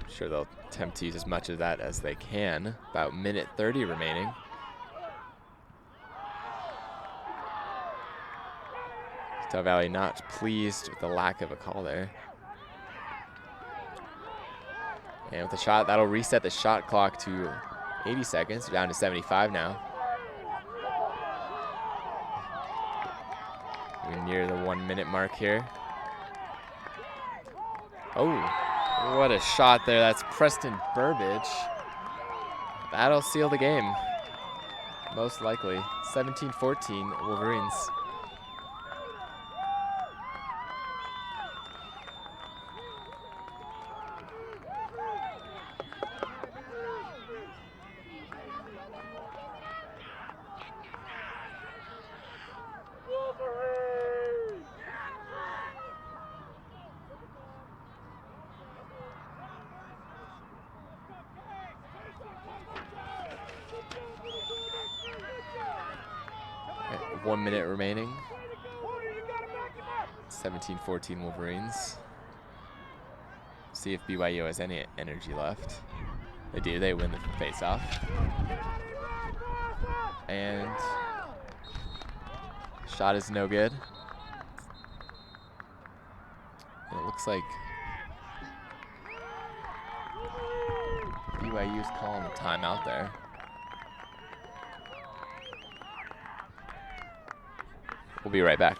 I'm sure they'll attempt to use as much of that as they can. About minute 30 remaining. Utah Valley not pleased with the lack of a call there. And with the shot, that'll reset the shot clock to 80 seconds, down to 75 now. We're near the 1 minute mark here. Oh, what a shot there. That's Preston Burbage. That'll seal the game, most likely. 17-14 Wolverines. Okay, 1 minute remaining. 17-14 Wolverines. See if BYU has any energy left. They do, they win the face-off. And shot is no good. And it looks like BYU's calling a timeout there. We'll be right back.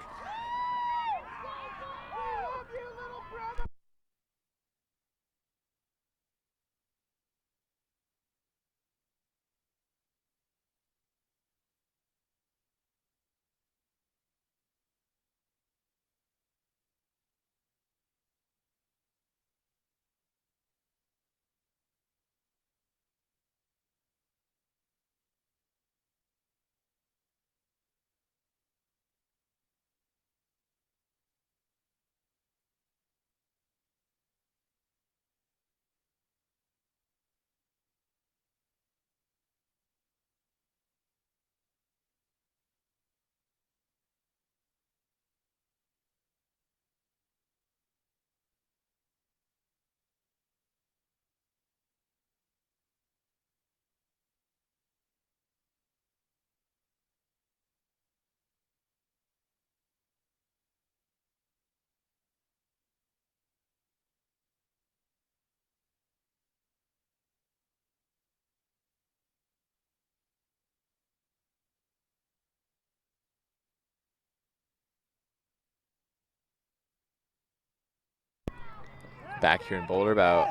Back here in Boulder, about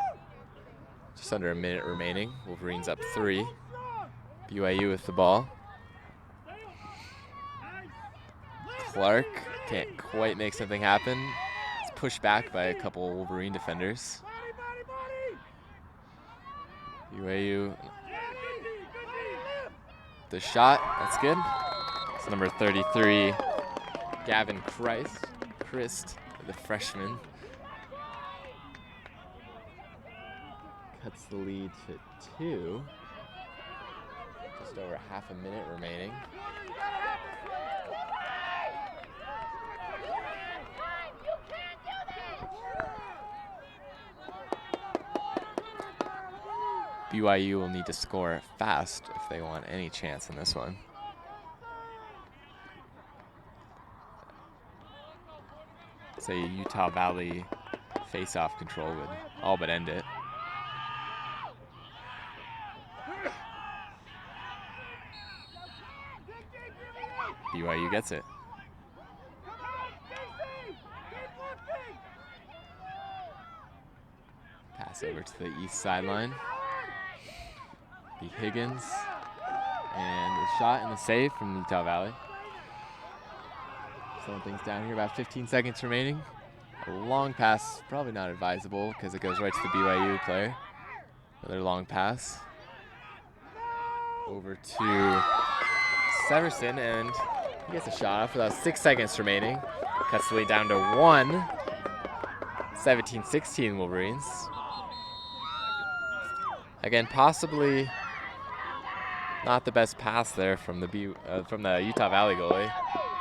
just under a minute remaining. Wolverines up 3. BYU with the ball. Clark can't quite make something happen. It's pushed back by a couple Wolverine defenders. BYU, the shot, that's good. It's number 33, Gavin Christ, the freshman. Cuts the lead to 2. Just over half a minute remaining. BYU will need to score fast if they want any chance in this one. Say Utah Valley face-off control would all but end it. BYU gets it. Pass over to the east sideline. The Higgins. And the shot and the save from Utah Valley. Slowing things down here, about 15 seconds remaining. A long pass, probably not advisable because it goes right to the BYU player. Another long pass. Over to Severson, and he gets a shot off without 6 seconds remaining. Cuts the lead down to 1. 17-16 Wolverines. Again, possibly not the best pass there from the Utah Valley goalie.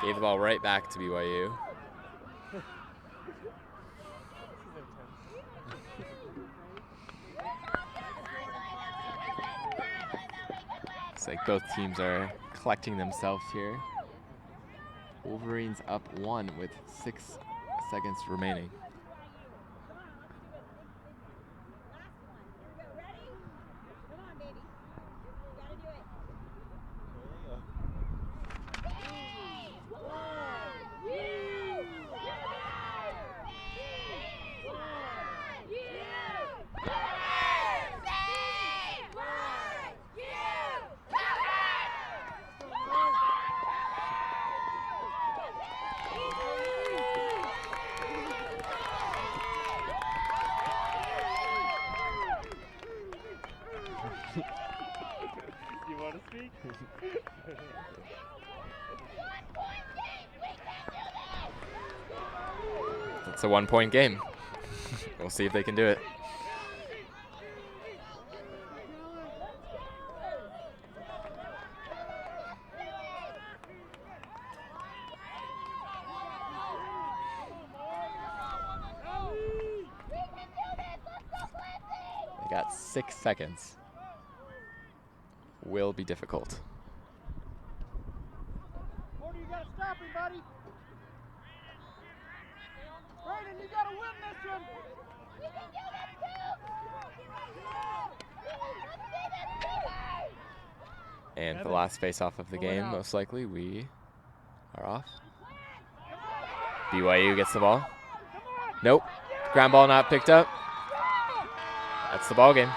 Gave the ball right back to BYU. Looks like both teams are collecting themselves here. Wolverines up 1 with 6 seconds remaining. It's a 1-point game. We'll see if they can do it. They got 6 seconds. Will be difficult. You gotta stop him, buddy. Brandon, you gotta win this one. We can do this too. And for the last face-off of the game, most likely, we are off. BYU gets the ball. Nope. Ground ball not picked up. That's the ball game.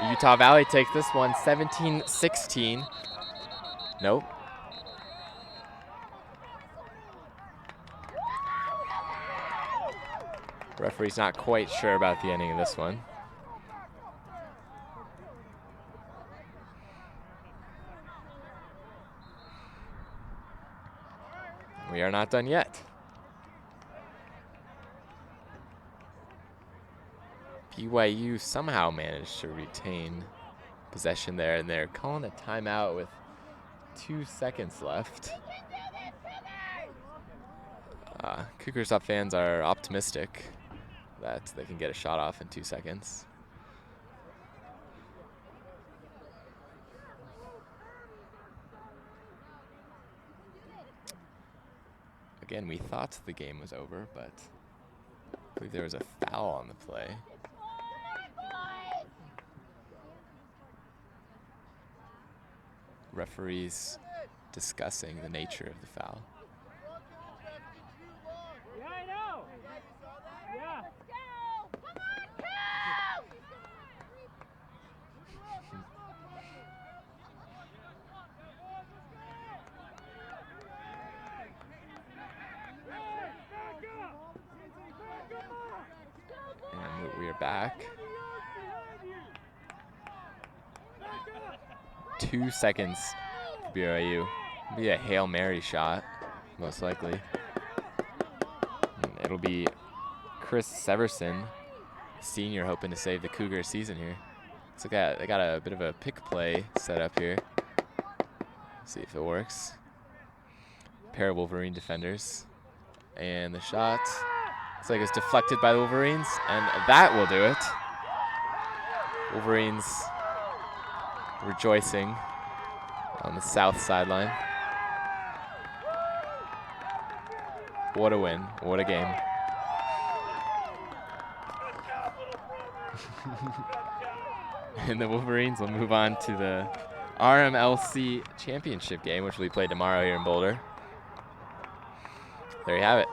Utah Valley takes this one, 17-16. Nope. Referee's not quite sure about the ending of this one. We are not done yet. BYU somehow managed to retain possession there, and they're calling a timeout with 2 seconds left. Cougars Up fans are optimistic that they can get a shot off in 2 seconds. Again, we thought the game was over, but I believe there was a foul on the play. Referees discussing the nature of the foul. Yeah, I know. Yeah. And we are back. 2 seconds for BYU. Be a Hail Mary shot, most likely. And it'll be Chris Severson, senior, hoping to save the Cougar season here. So they got a bit of a pick play set up here. See if it works. Pair of Wolverine defenders. And the shot looks like it's deflected by the Wolverines, and that will do it. Wolverines rejoicing on the south sideline. What a win, what a game. And the Wolverines will move on to the RMLC championship game, which will be played tomorrow here in Boulder. There you have it.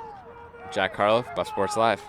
Jack Karloff, Buff Sports Live.